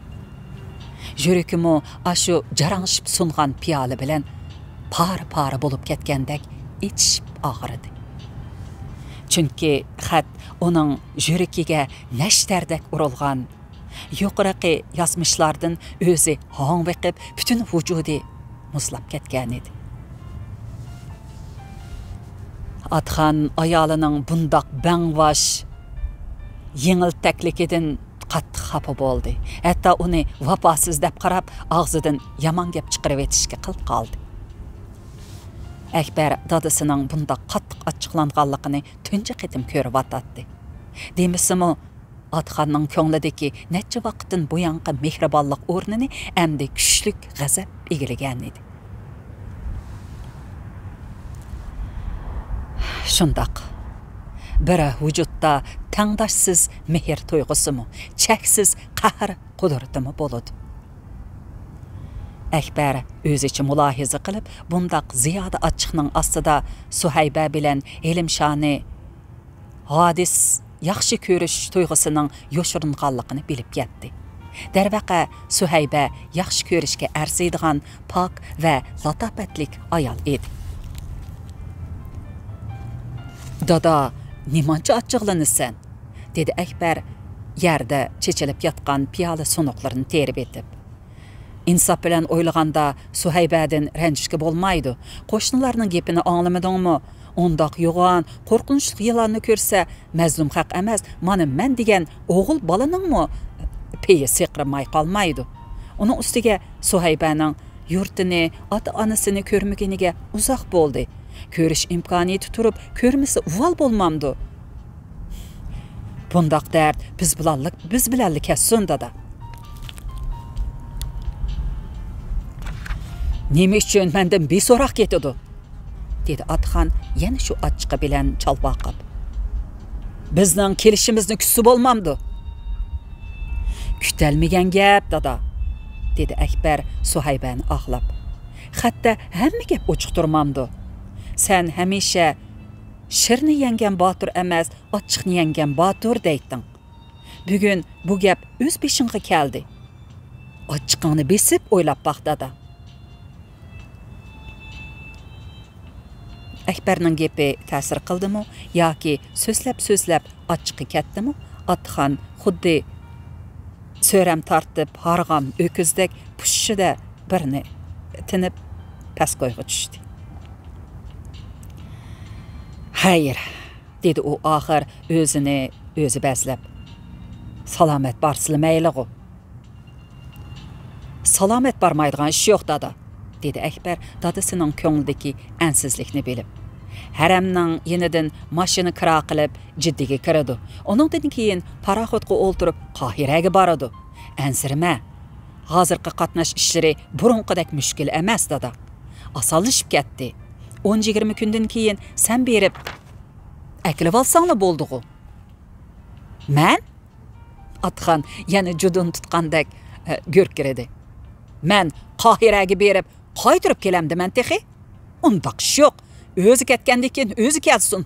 Yuragimi ashu jarang'ishib sungan piyoli bilan par-par bo'lib ketgandek ichib og'ridi. Chunki xat uning yuragiga nashtardek urilgan, yuqoraqi yozmishlardan o'zi hongviqib, butun vujudi muzlab ketgan edi. Atxan ayolining bundoq bangvash yengiltakligidan qattiq xafa bo'ldi. Hatto uni vafosiz deb qarab, og'zidan yomon gap chiqarib etishga qilib qoldi. Akbar dadısının bunda qattiq açıqlanğanlığını tünce qitim körüp atatdı. Demisimi Atxanның ko'nglidagi necha vaqtdan buyanqi mehribonlik o'rnini endi kuchlik g'azab egillagan edi. Shundoq biri vujudda tangdoshsiz mehr tuyg'usimi, cheksiz qahr qudratimi bo'ladi. Akbar o'zicha mulohiza qilib, bundaq ziyoda ochiqning ostida Suhayba bilan Elimshani hadis yaxshi ko'rish tuyg'usining yoshiringanligini bilib ketdi. Darvaqa Suhayba yaxshi ko'rishga arziydigan pok va latofatlik ayol edi. Dada, nimancha achchiqlanasan? Dedi Akbar yerda chechilib yotgan piyola sunuqlarini terib etib. İnsof bilan o'ylaganda Suhaybadan ranjishga bo'lmaydi. Qo'shnilarning gapini anglamadingmi? Ondaq yo'g'on, qo'rqinchli yilonni ko'rsa, mazlum haq emas, mana men degan o'g'il balaning-mi peyi seqirmay qolmaydi. Uning ustiga Suhaybaning yurtini, ota-onasini ko'rmaganiga uzoq bo'ldi. Ko'rish imkoniyati turib, ko'rmasa uvol bo'lmamdi. Bundaq dard biz bilanlik kessin dada. Nima uchun mendan beso'roq ketadi? Dedi Atxan yana shu ochiqi bilan chalbaqib. Bizning kelishimizni kutsa bo'lmamdi. Kutalmagan gap dada, dedi Akbar Suhaybani oqlab. Hatto hamma gap ochiq turmamdi. Sen hamisha shirni yengan botir emas, ochiqni yengan botir deytding. Bugun bu gap o'z beshingga keldi. Ochiqingni besib o'ylab baq dada. Akbarning gapi ta'sir qildimi yoki so'zlab ochiqi ketdimi? Atxan xuddi so'ram tortib harg'am o'kizdek pushida birini tinib pastgo'yga tushdi. Hayır, dedi u oxir o'zini o'zi baslab. Salomat borsizlar mayligu. Salomat bormaydigan ish yo'q dada, dedi Akbar dadasining ko'nglidagi ansizlikni bilib. Haramning yenidan mashina kira qilib jiddiga kiradi. Uningdan keyin paraxotga o'ltirib Qohiraga boradi. Ansirma. Hozirgi qatnash ishlari burunqidek mushkul emas dada. Osonlashib ketdi. 10-20 kundan keyin sen berib aklib olsanglar bo'ldi-ku. Men? Atxan yana judun tutqandek go'rkiradi. Men Qohiraga berib qaytirib kelamdi men texi. Undaq ish yo'q. O'zi ketgandan keyin o'zi kelsin.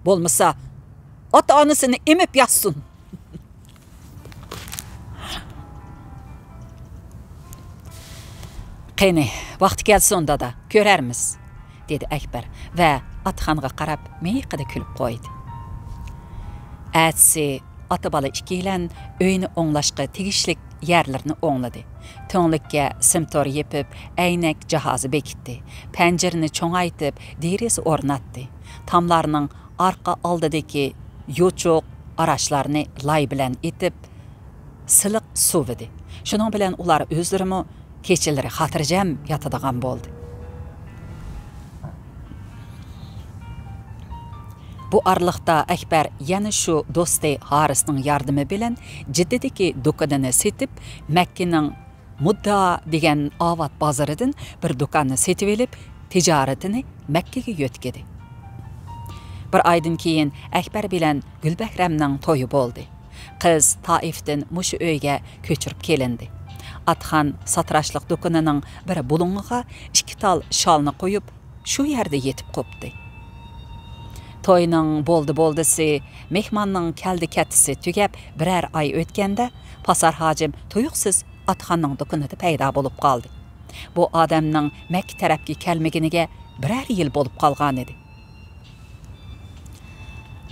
Bo'lmasa ota-onasini emib yotsin. Qani, vaqti kelsin dada, ko'rarmiz, dedi Akbar va Atxonga qarab miyqida kulib qo'ydi. Atsi ota-bola ikkilan uyni o'nglashga tegishlik yerlarni o'ngladi. To'nlikka simtor yepib, aynak jihozi bekitdi. Panjarani cho'ngaytib, deraza o'rnatdi. Tomlarning orqa oldidagi yo'choq arashlarni lay bilan etib, siliq suvidi. Shuning bilan ular o'zlarini kechalari xotirjam yotadigan bo'ldi. Bu arliqda Akbar yana shu do'sti Harisning yordami bilan jiddidagi do'konini setib, Makkaning Mudda deganovat bozoridan bir do'konni setib olib, tijoratini Makkaga yo'tkadi. Bir oydan keyin Akbar bilan Gulbahramning to'yi bo'ldi. Qiz Taifdan mushu uyga ko'chirib kelindi. Atxan satrashliq do'konining bir bulungiga 2 tal sholni qo'yib, shu yerda yetib qopdi. To'yning bo'ldisi, mehmonning keldi-ketisi tugab birer oy o'tganda, Pasar hojim tuyuqsiz Atxanning do'konida paydo bo'lib qoldi. Bu odamning Makka tarafga kelmaganiga birer yil bo'lib qolgan edi.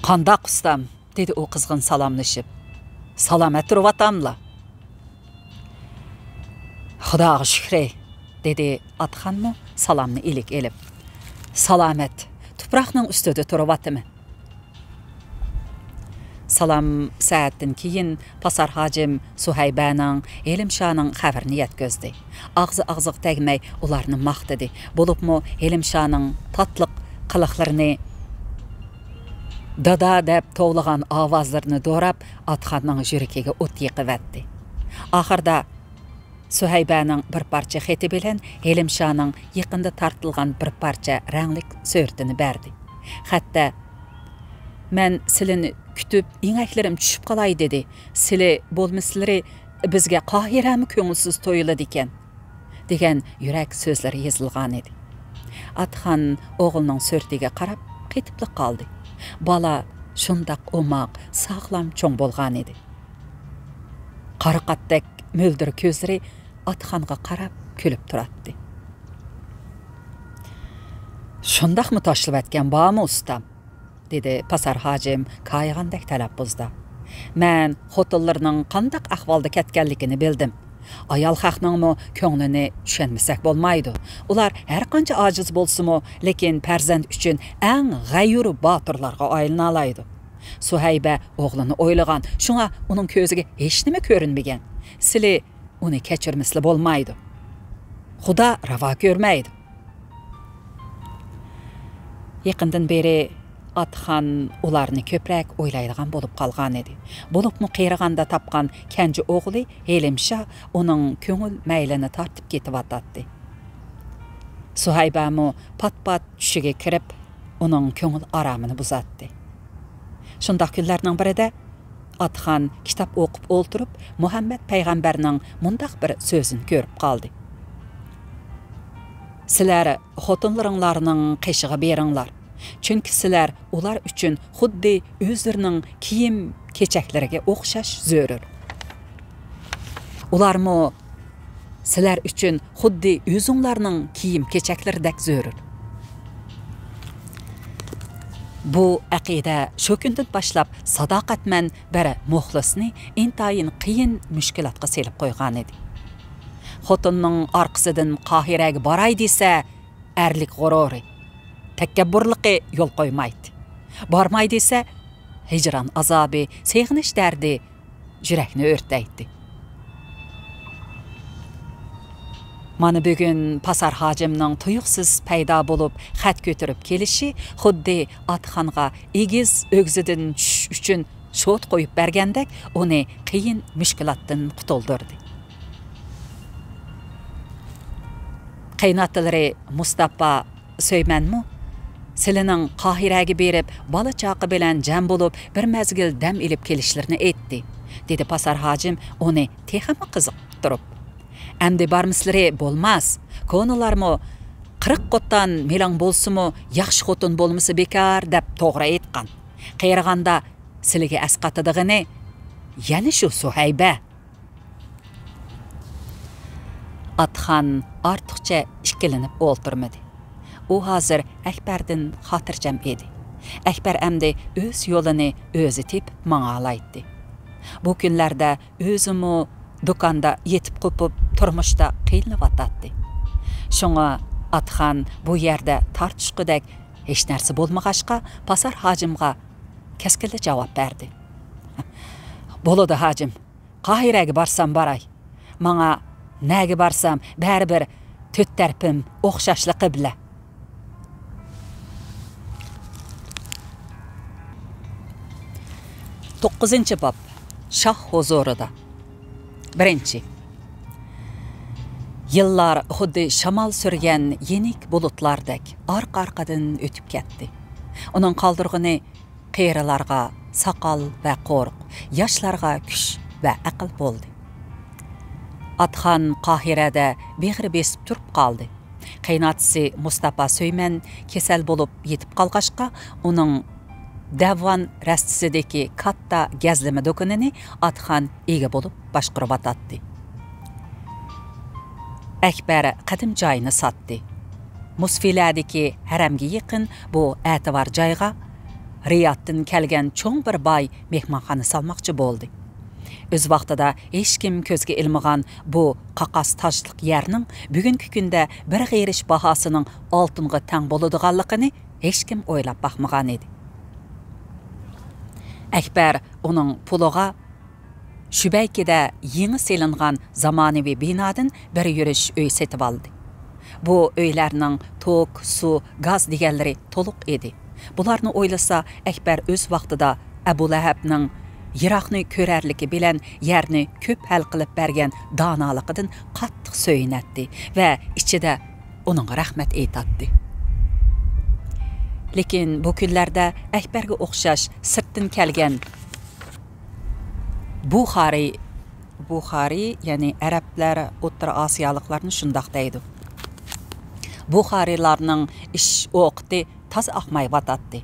"Qandoq ustam?" dedi u qizg'in salomlashib. "Salomat turvatamla." "Xudoga shukr", dedi Atxanmi salomni ilik elib. "Salomat. Tuproqning ustida turvatimi?" Salam saatdan keyin Pasar hacim Suhaybaning, Elimşaning xabarini yetkazdi. Ağzı tegmey ularni maqtadi. Bolupmu Elimşaning tatlıq qiliqlarini dada deb tovlagan ovozlarini do'rab Atxanning yuragiga o't yiqivatdi. Oxirda Suhaybaning bir parcha xeti bilan Elimşaning yaqinda tartilgan bir parcha ranglik so'rtini berdi. Hatta "Men silini kütüp inəklərim düşüb qalay" dedi. "Sili bolmısları bizge Qahirəmi köngülsüz toyuladı ekan" degan yurak so'zlari yozilgan edi. Atxan o'g'lining so'rtiga qarab qetibli qoldi. Bala shundoq o'maq, sog'lom cho'ng bo'lgan edi. Qariqatdek mo'ldir ko'zlari Atxanga qarab kulib turardi. "Shundoqmi tashlab atgan bormi ustam?" dedi Pasar hacim qayg'andek talaffuzda. "Men xotinlarning qandaq ahvolda ketganligini bildim. Ayol haqningmi ko'nglini tushunmasak bo'lmaydi. Ular har qancha ojiz bo'lsa-mu, lekin farzand uchun eng g'ayur botirlarga aylana oladi. Suhayba o'g'lini o'ylagan, shunga uning ko'ziga hech nima ko'rinmagan. Sili uni kechirmasli bo'lmaydi. Xudo ravo ko'rmaydi." Yaqindan beri Atxan ularni ko'proq o'ylaydigan bo'lib qolgan edi. Bo'libmi qeyraganda topgan kenji o'g'li Elimsha uning ko'ngil maylini tortib ketib atadi. Suhaybamu pat-pat tushiga kirib, uning ko'ngil aromini buzatdi. Shundaq kunlarning birida Atxan kitob o'qib o'ltirib, Muhammad payg'ambarning mundaq bir so'zini ko'rib qoldi. "Sizlar xotinlaringlarning qishig'i beringlar. Chunki sizlar ular uchun xuddi o'zlarining kiyim kechaklariga o'xshash zo'rur. Ularmi sizlar uchun xuddi o'zinglarning kiyim kechaklaridek zo'rur." Bu aqida shu kundan boshlab sadoqatman bir muxlisni intayin qiyin mushkulotga selib qo'ygan edi. Xotinning orqasidan Qahiraga boray desa, erlik g'ururi, takabburligi yo'l qo'ymaydi. Bormay desa, hijron azobi, seg'inish dardi yurakni o'rtaydi. Mana bugun Pasar hacimning tuyuqsiz paydo bo'lib, xat ko'tirib kelishi xuddi Atxanga egiz o'gzidan tushish uchun shot qo'yib bergandek, uni qiyin mushkulotdan qutuldirdi. Qaynotalari Mustafa Söymanmu silining Qahiraga berib, bola chaqi bilan jam bo'lib, bir mazgil dam ilib kelishlarini aytdi, dedi Pasar hacim uni texami qiziqtirib. "Endi barmislari bo'lmas. Ko'nalarmi 40 qotdan melang bo'lsa-mu, yaxshi xotin bo'lmasa bekar" deb to'g'ri aytgan. Qayraganda siliga asqatadigini yana shu Suhayba. Atxan ortiqcha ikkilanib o'ltirmadi. U hozir Akbardan xotirjam edi. Akbar endi o'z yo'lini o'zi tepib mang'alaydi. Bu kunlarda o'zimi do'konda yetib qopib turmushda qiynalib. Shunga Atxan bu yerda tartishqidek hech narsa bo'lmag'achqa Pasar hacimga kaskinli javob berdi. "Bo'ladi hacim, Qahiraga borsam boray. Menga naga borsam baribir to'rt tarafim o'xshashli qibla." To'qqizinchi bob. Shoh huzurida. 1. Yıllar xuddi shamol surgan yenik bulutlardek arqa-arqadan o'tib ketdi. Uning qoldirg'ini qiyralarga soqol va qo'rq, yoshlarga kuch va aql bo'ldi. Atxan Qahirada beg'ri besib turib qoldi. Qaynotasi Mustafa Söyman kasal bo'lib yetib qolg'achqa, uning Davon rastisidagi katta gazlama do'konini Atxan ega bo'lib boshqarib atdi. Akbar qadim joyini sotdi. Musfiladagi haramga yaqin bu ativar joyga Riyoddan kelgan cho'ng bir boy mehmonxona salmoqchi bo'ldi. O'z vaqtida hech kim ko'zga ilmagan bu qaqas tajliq yerning bugungi kunda bir g'irish bahosining oltinga teng bo'ladiganligini hech kim o'ylab baxmagan edi. Akbar uning puliga Şübeykide yeni selingan zamonaviy binodan bir yurish uy setib oldi. Bu uylarning tok, su, gaz deganlari to'liq edi. Bularni o'ylasa, Akbar o'z vaqtida Abu Lahabning Yiroqni ko'rarligi bilan yerni ko'p hal qilib bergan donoligidan qattiq so'yinatdi va ichida uning rahmat aytadi. Lekin bu kunlarda Akbarga o'xshash sirtdan kelgan Buxari, ya'ni arablar O'rta Osiyoliklarni shundoq deydi. Buxarilarning ish o'qiti toz oqmay vatadi.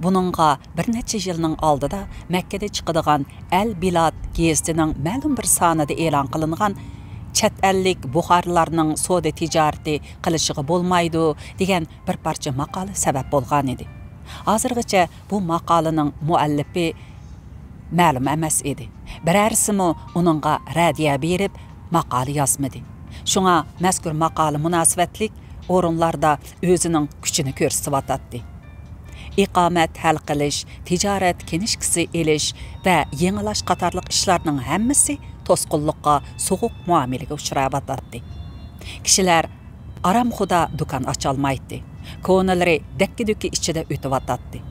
Buningga bir necha yilning oldida Makkada chiqadigan Al-Bilad gezitining ma'lum bir sonida e'lon qilingan chet ellik Buxarilarning savdo tijorati qilishiga bo'lmaydi degan bir parcha maqola sabab bo'lgan edi. Hozirgacha bu maqolaning muallifi ma'lum emas edi. Birarsimi uningga radiya berib maqola yozmadi. Shunga mazkur maqola munosabatlik o'rinlarda o'zining kuchini ko'rsatdi. İqomat hal qilish, tijorat kinishkisi elish va yangilash qatorliq ishlarning hammasi to'sqinlikqa, so'g'uq muomalaga uchrayotdi. Kishilar aramxuda do'kon ocha olmaydi. Ko'nilari dakki-dukki ichida o'tib.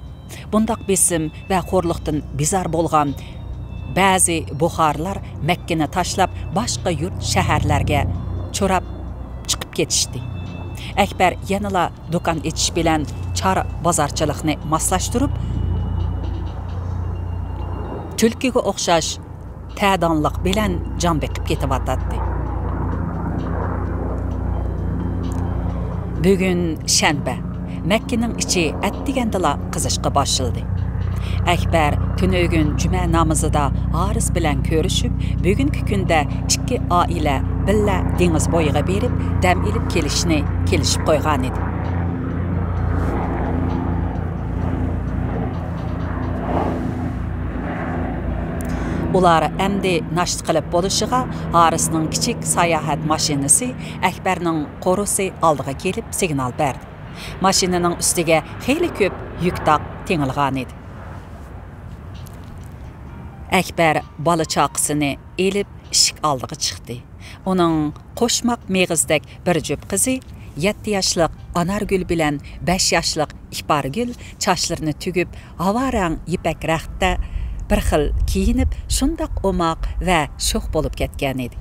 Bundaq besim va xo'rliqdan bizar bo'lgan ba'zi buxorlar Makkani tashlab boshqa yurt shaharlarga cho'rab chiqib ketishdi. Akbar yanala do'kon etish bilan chor bozorchilikni moslashtirib, tulkiga o'xshash ta'donliq bilan jon beqib ketyapti. Bugun shanba. Makkaning ichi atdigandala qizishqa boshildi. Akbar tunugun juma namozida Haris bilan ko'rishib, bugungi kunda ikki oila billa dengiz bo'yiga berib, dam ilib kelishni kelishib qo'ygan edi. Ular endi nasht qilib bo'lishiga Harisning kichik sayohat mashinasi Akbarning qo'rusi oldiga kelib signal berdi. Mashinaning ustiga xeyli ko'p yuk-taq tengilgan edi. Akbar bola chaqisini elib eshik oldiga chiqdi. Uning qo'shmaq meg'izdek bir jup qizi 7 yoshlik Anargul bilan 5 yoshlik Ipargul chochlarini tugib, havorang ipak raxtda bir xil kiyinib, shundoq o'moq va sho'x bo'lib ketgan edi.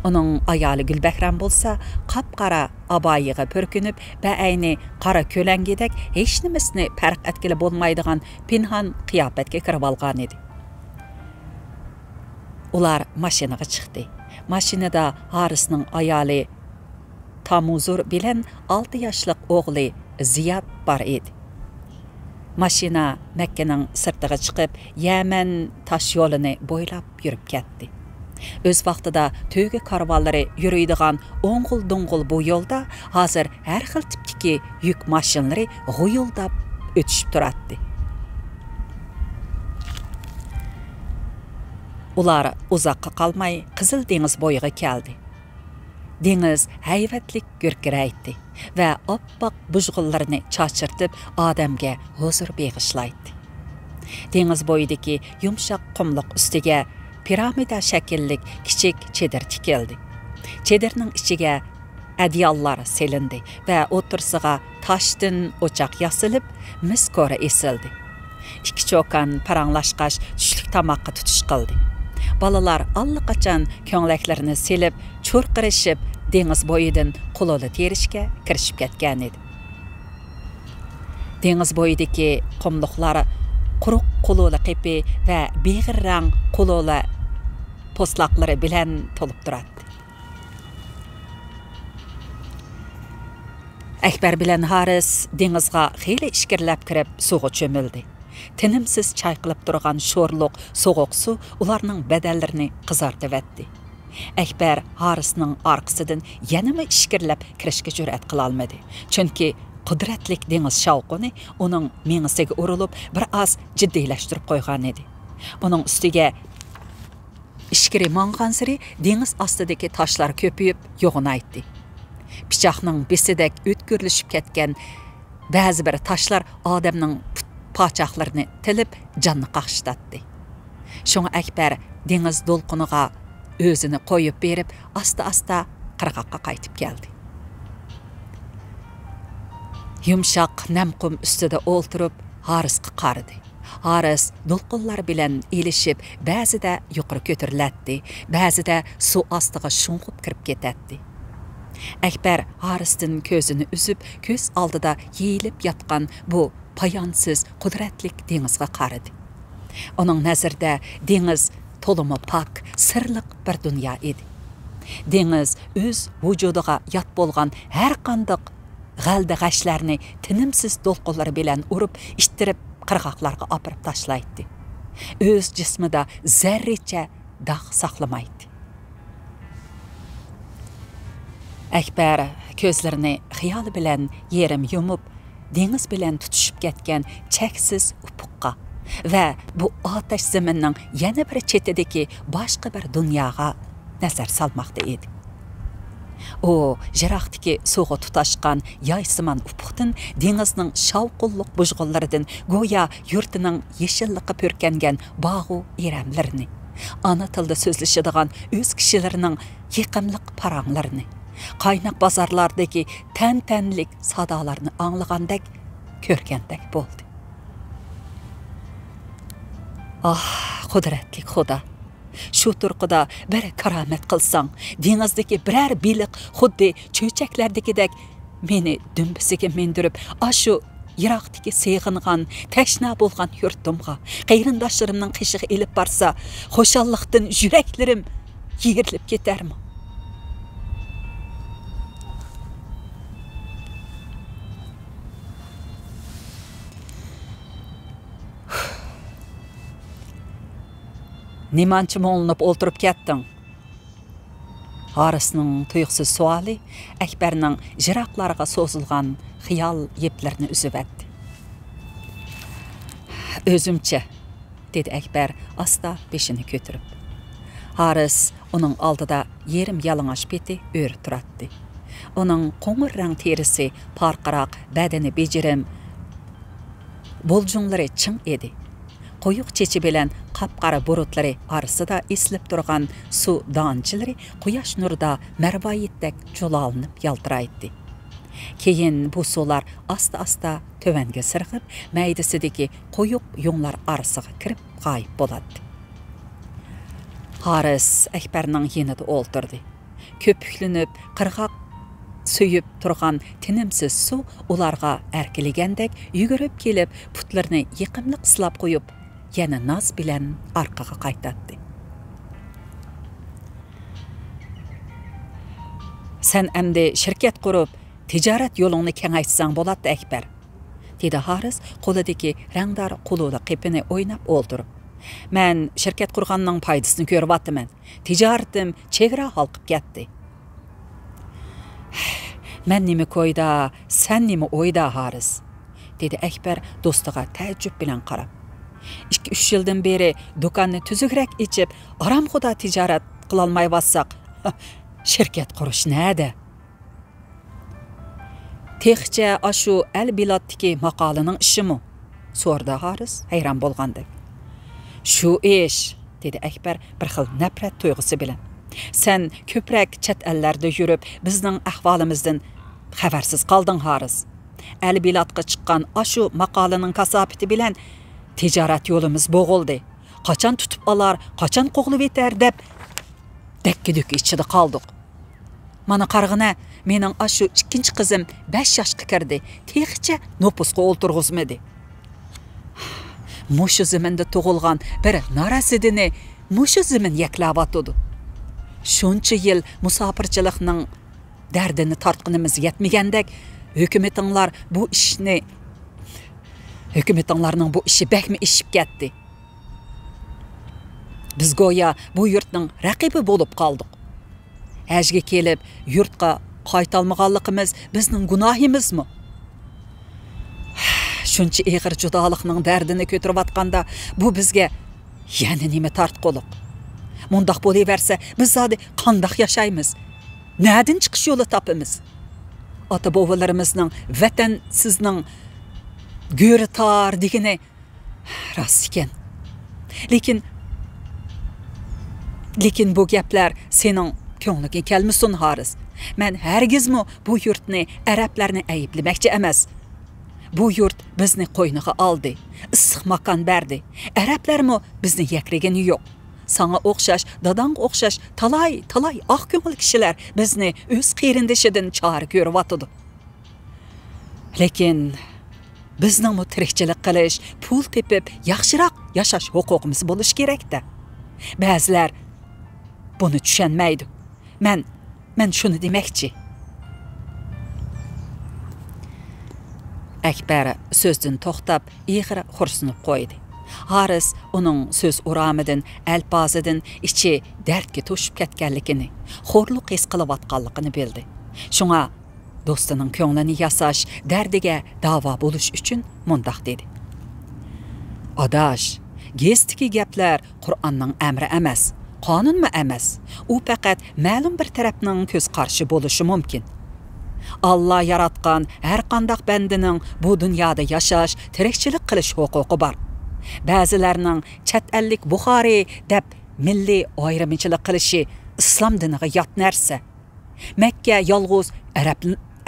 Uning ayoli Gulbahram bo'lsa, qap-qara aboyiga purkinib, ba'ayni qora ko'langidek hech nimasini farq etkili bo'lmaydigan pinhon qiyofatga kirib olgan edi. Ular mashinaga chiqdi. Mashinada Harisning ayoli Tamuzur bilan 6 yoshlik o'g'li Ziyad bor edi. Mashina Makkaning sirtiga chiqib, Yaman tosh yo'lini bo'ylab yurib ketdi. O'z vaqtida to'yga karvonlari yuruydigan o'ng'il-do'ng'il bu yo'lda hozir har xil tipdagi yuk mashinalari g'uyuldab o'tishib turadi. Ular uzoqqa qolmay Qizil dengiz bo'yiga keldi. Dengiz hayvatlik gurkiraydi va oppoq bujg'unlarni chochirtib odamga huzur beg'ishlaydi. Dengiz bo'yidagi yumshoq qumliq ustiga piramida shakllik kichik chedir tikildi. Chedirning ichiga adiyallar selindi va o'tirsiga toshdan o'choq yasilib, mis ko'ra esildi. Ikki cho'kan paranglashqash tushlik tomoqqa tutish qildi. Balalar allaqachon ko'ngliklarini selib, cho'rqirishib, dengiz bo'yidan quloli terishga kirishib ketgan edi. Dengiz bo'yidagi qumliqlar quruq quloli qipi va beg'ir rang quloli po'stloqlari bilan to'lib turadi. Akbar bilan Haris dengizga xeyli ishkirlab kirib suvga cho'mildi. Tinimsiz chayqilib turgan sho'rliq so'g'uq suv ularning badallarini qizartib etdi. Akbar Harisning orqasidan yanama ishkirlab kirishga jur'at qila olmadi. Chunki qudratlik dengiz shavqini uning mengisiga urilib, bir oz jiddiylashtirib qo'ygan edi. Buning ustiga ishkiri mangansiri dengiz ostidagi toshlar ko'payib yo'g'inaydi. Pichoqning besidak o'tkirlashib ketgan ba'zi bir toshlar odamning paçaqlarını tilib canını qaqşıdatdı. Şoňa Akbar deniz dolqunuğa özünü qoyup berip asta-asta qırğaqqa qaytyp geldi. Yumşaq nämqum üstüde olturup Harisqa qarady. Haris dolqunlar bilen elişip, bäzide yuqary kötürletdi, bäzide su astyga şuňgup kirip ketetdi. Akbar Haristin közünü üzüp, köz aldyda yeyilip yatgan bu payansız, kudretlik dengizge qarady. Onun nazarda dengiz tolumu pak, sırlık bir dünya idi. Dengiz öz vücuduga yat bolgan her qandyk galda gaşlarını tinimsiz dolqunları bilen urup, iştirip qırğaqlarga apırıp taşlaydı. Öz cismida zerriçe dağ saklamaydı. Akbar közlerini xiyali bilen yerim yumup, deniz bilen tutuşup ketken çeksiz upukka ve bu ateş zeminning yana bir chetidagi başqa bir dunyoga nazar salmoqda edi. O, jiraqdiki suğa tutaşqan yaysimon upuqdan dengizning shavqulliq bujg'unlaridan go'yo yurtining yeshilliqi pörkengen bağu eramlarini, ana tilda so'zlashadigan o'z kishilarining yiqimliq paranglarini, qaynaq bozorlardagi tantanlik sadolarni anglagandek, ko'rgandek bo'ldi. Ah, qudratli Xudo. Şu turquda bir karamet qilsang, dengizdagi birer biliq xuddi cho'chaklardagidek meni dumbisiga mendirib, ashu Iroqdagi seg'ingan, tashna bo'lgan yurtimga, qayrindoshlarimning qishig'i elib borsa, xo'shallikdan yuraklarim yerilib ketarmi? Nimançı mo'linib o'ltirib ketding? Harisning tuyuqsiz suali Akbarning jiroqlariga so'zilgan xiyol yeplarini uzib etdi. Özümçe, dedi Akbar asta beshini ko'tirib. Haris uning oldida yerim yalang'och beti o'ri turatdi. Uning qo'ng'ir rang terisi parqaroq, badani bejirim, bo'ljunlari ching edi. Qo'yuq chechi bilan qapqara burutlari arasida eslib turgan su donchilari quyosh nurida marvoyitdek jo'lolinib yaltiraydi. Keyin bu suvlar asta-asta tövanga sirg'ib, maydasidagi qo'yuq yo'nglar arasiga kirib g'oyib bo'ladi. Haris Akbarning yonida o'ltirdi. Köpüklinib, qirg'oq suyib turgan tinimsiz suv ularga erkiligandek yugurib kelib, putlarini yiqimli qislab qo'yib, yana naz bilan orqaga qaytatdi. Sen endi shirkat qurib, tijorat yo'lingni kengaytsang bo'ladi, Akbar, dedi Haris qo'lidagi rangdor qululi qepini o'ynab o'ltirib. Men shirkat qurganning foydasini ko'ryapman. Tijoratim chegara halqib ketdi. Men nima ko'yda, sen nima o'yda, Haris, dedi Akbar do'stiga taajjub bilan qarab. 2-3 yildan beri do'konni tuzukrak ichib, aram xudo tijorat qilolmay vassaq, shirkat qurish nada? Texcha ashu al-bilotdagi maqolaning ishimi? So'rdi Haris hayron bo'lgandek. Shu ish, dedi Akbar bir xil nafrat tuyg'usi bilan. Sen ko'prak chet ellarda yurib, bizning ahvolimizdan xabarsiz qolding, Haris. Al-bilotga chiqqan ashu maqolaning kasofati bilan tijorat yo'limiz bo'g'ildi. Qachon tutib olar, qachon qo'g'lib etar deb dakki-duk ichida qoldik. Mana qarg'ina, mening ashu ikkinchi qizim 5 yoshga kirdi. Texcha nopusga o'ltirg'izmadi. Mushu zaminda tug'ilgan bir narasidini mushu zamin yaklavatdi. Shuncha yil musofirchilikning dardini tortqinimiz yetmagandek, hukumatlarning bu ishi bakmi ishib ketdi. Biz go'yo bu yurtning raqibi bo'lib qoldik. Hajga kelib, yurtga qaytalmaganligimiz bizning gunohimizmi? Shuncha ig'ir judolikning dardini ko'tarayotganda bu bizga yana nima tortquliq? Mundaq bo'laversa, biz zodi qandoq yashaymiz? Nadin chiqish yo'li topamiz? Ota-bobolarimizning vatan sizning göri tar degini rost ekan. Lekin bu gaplar sening ko'ngliga kelmasin Haris. Men hargizmi bu yurtni, arablarni ayiblamoqchi emas. Bu yurt bizni qo'yniga oldi, issiq makon berdi. Arablarmi bizni yakragani yo'q. Sana o'xshash, dadang o'xshash talay oq ko'ngil kishilar bizni o'z qerindishidan chora ko'ryotdi. Lekin bizning tirikchilik qilish, pul tepib, yaxshiroq yashash huquqimiz bo'lish kerak-da. Ba'zilar buni tushunmaydi. Men shuni demoqchi. Akbar so'zdan to'xtab, ig'ir xursinib qo'ydi. Haris uning so'z uramidan, alpozidan ichi dardga to'shib ketganligini, xo'rliq his qilayotganligini bildi. Shunga do'stining ko'nglini yasash, dardiga davo bo'lish uchun mundaq dedi. Adash, gezdagi gaplar Qur'onning amri emas, qonunmi emas. U faqat ma'lum bir tarafning ko'z qarshi bo'lishi mumkin. Allah yaratgan har qanday bandining bu dunyoda yashash, tirikchilik qilish huquqi bor. Ba'zilarning chet ellik Buxoriy deb milliy ayrimchilik qilishi islom diniga yot narsa. Makka yolg'iz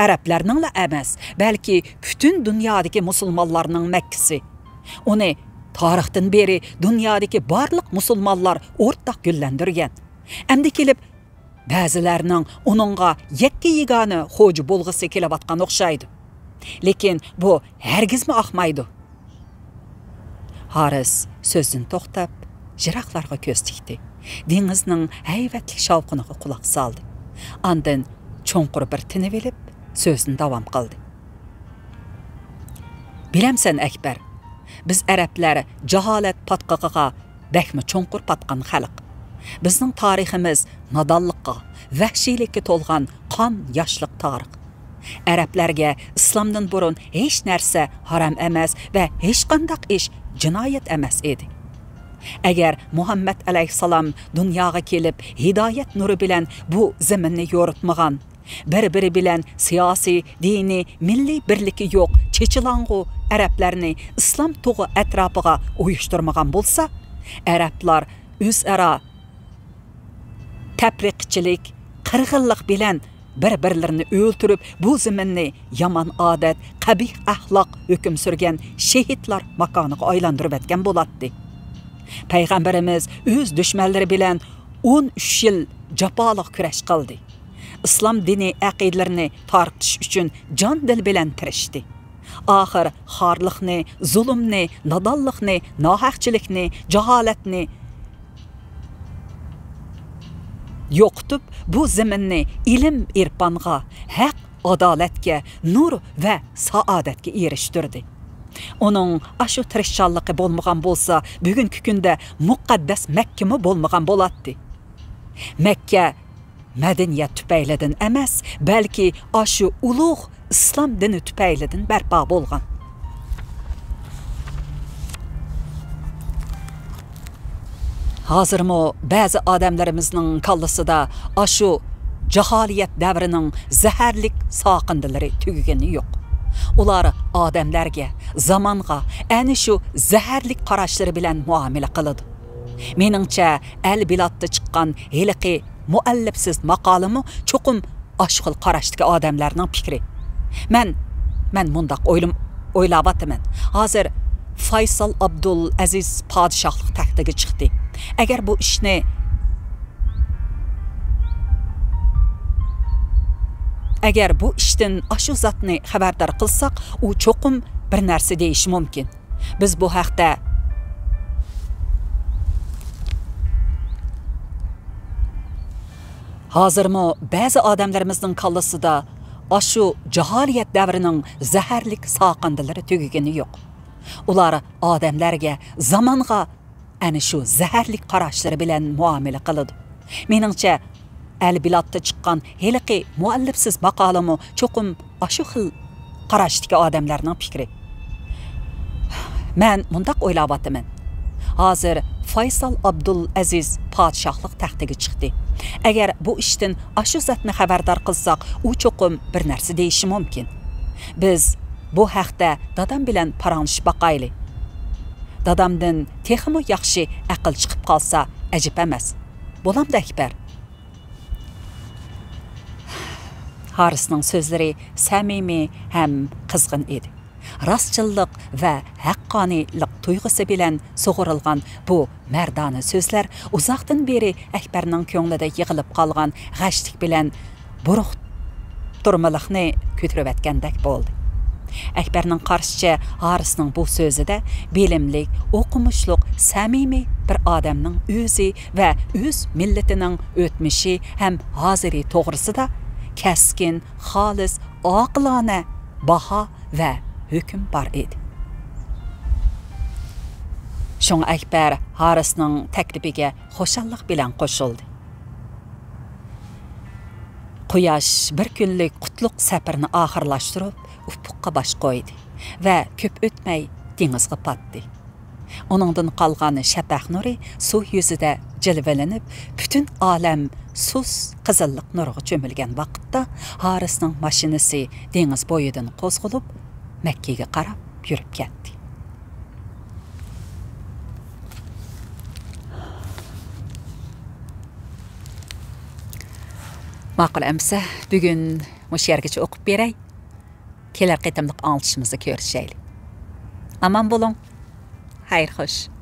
arablarningla emas, balki butun dunyodagi musulmonlarning Makkasi. Uni tarixdan beri dunyodagi barliq musulmonlar o'rtaq gullandirgan. Endi kelib ba'zilarning uningga yakka yegani xo'ja bo'lg'isi kelayotgan o'xshaydi. Lekin bu hargizmi oqmaydi. Haris so'zdan to'xtab, jiroqlarga ko'z tikdi. Dengizning hayvatli shovqiniga quloq soldi. Ondan cho'nqur bir tinib olib, so'zni davom qildi. Bilamsan Akbar, biz arablar jaholat patqog'iga bakmi cho'nqur patqan xalq. Bizning tariximiz nodonlikqa, vahshiylikka to'lgan qon yoshliq tarix. Arablarga islomdan burun hech narsa harom emas va hech qanday ish jinoyat emas edi. Agar Muhammad alayhissalom dunyoga kelib hidoyat nuri bilan bu zaminni yo'ritmagan, bir-biri bilan siyosiy, diniy, milliy birligi yo'q chechilang'u arablarni islom tug'i atrofiga uyushtirmagan bo'lsa, arablar o'zaro tapriqchilik, qirg'inlik bilan bir-birlarini o'ltirib, bu zaminni yomon odat, qabih axloq hukm surgan shehidlar makoniga aylantirib etgan bo'ladi. Payg'ambarimiz o'z dushmanlari bilan 13 yil jafoliq kurash qildi. Islom dini aqidalarini tarqitish uchun jon dil bilan tirishdi. Oxir xorliqni, zulmni, nodonlikni, nohaqchilikni, jaholatni yo'qitib, bu zaminni ilm irfonga, haq adolatga, nur va saodatga erishtirdi. Uning ashu tirishchanligi bo'lmagan bo'lsa, bugungi kunda muqaddas Makka mi bo'lmagan bo'ladi. Makka madaniyat tufaylidan emas, balki ashu ulug' islom dini tufaylidan barpo bo'lgan. Hozirmi ba'zi odamlarimizning kallasida ashu jaholiyat davrining zaharlik soqindilari tugagani yo'q. Ular odamlarga, zamonga ana shu zaharlik qarashlari bilan muomala qiladi. Meningcha, al-bilodda chiqqan heliqi muallifsiz maqolimi cho'qim ashqil qarashdagi odamlarning fikri. Men mundaq o'ylayapman. Hozir Faysal Abdul Aziz podshohlik taxtiga chiqdi. Agar bu ishni ishdan ashu zotni xabardor qilsak, u cho'qim bir narsa deyish mumkin. Biz bu haqda hozirmi ba'zi odamlarimizning kallasida ashu jaholiyat davrining zaharlik soqindilari tugagani yo'q. Ular odamlarga, zamonga ana shu zaharlik qarashlari bilan muomala qiladi. Meningcha, al-bilodda chiqqan heliqi muallifsiz maqolami cho'qim ashu xil qarashdagi odamlarning fikri. Men mundaq o'ylayapman. Hozir Faysal Abdul Aziz podshohlik taxtiga chiqdi. Agar bu ishdan ashu zotni xabardor qilsak, u cho'qim bir narsa deyishi mumkin. Biz bu haqda dadam bilan paranglashib baqayli. Dadamdan texmi yaxshi aql chiqib qolsa ajib emas. Bo'lamdi Akbar. Harisning so'zlari samimiy ham qizg'in edi. Rastçıllık ve haqqaniylik tuyg'usi bilan sug'urilgan bu mardona so'zlar uzoqdan beri Akbarning ko'nglida yig'ilib qolgan g'ashlik bilan buruq turmalikni ko'tarib atgandek bo'ldi. Akbarning qarashicha Harisning bu so'zida bilimlik, o'qimishliq, samimiy bir odamning o'zi va o'z millatining o'tmishi ham hoziri to'g'risida keskin, xolis, oqilona baho va hüküm bar edi. Şoňa Akbar Harisning taklibiga xoşallyk bilan qo'shildi. Quyosh bir kunlik qutluk safarini oxirlashtirib, ufukka baş qo'ydi va ko'p o'tmay dengizga patdi. Onundan qolgan shafaq nuri suv yuzida jilvalanib, bütün olam sus qizillik nuriga cho'milgan vaqtda Harisning mashinasi dengiz bo'yidan qo'zg'alib Mekke'ye qarab yürüp ketdi. Maqul emsa, bugün muş yergacha o'qib beray. Kelar qitimliq anglitishimizni ko'rishaylik. Aman bo'ling. Xayr xo'sh.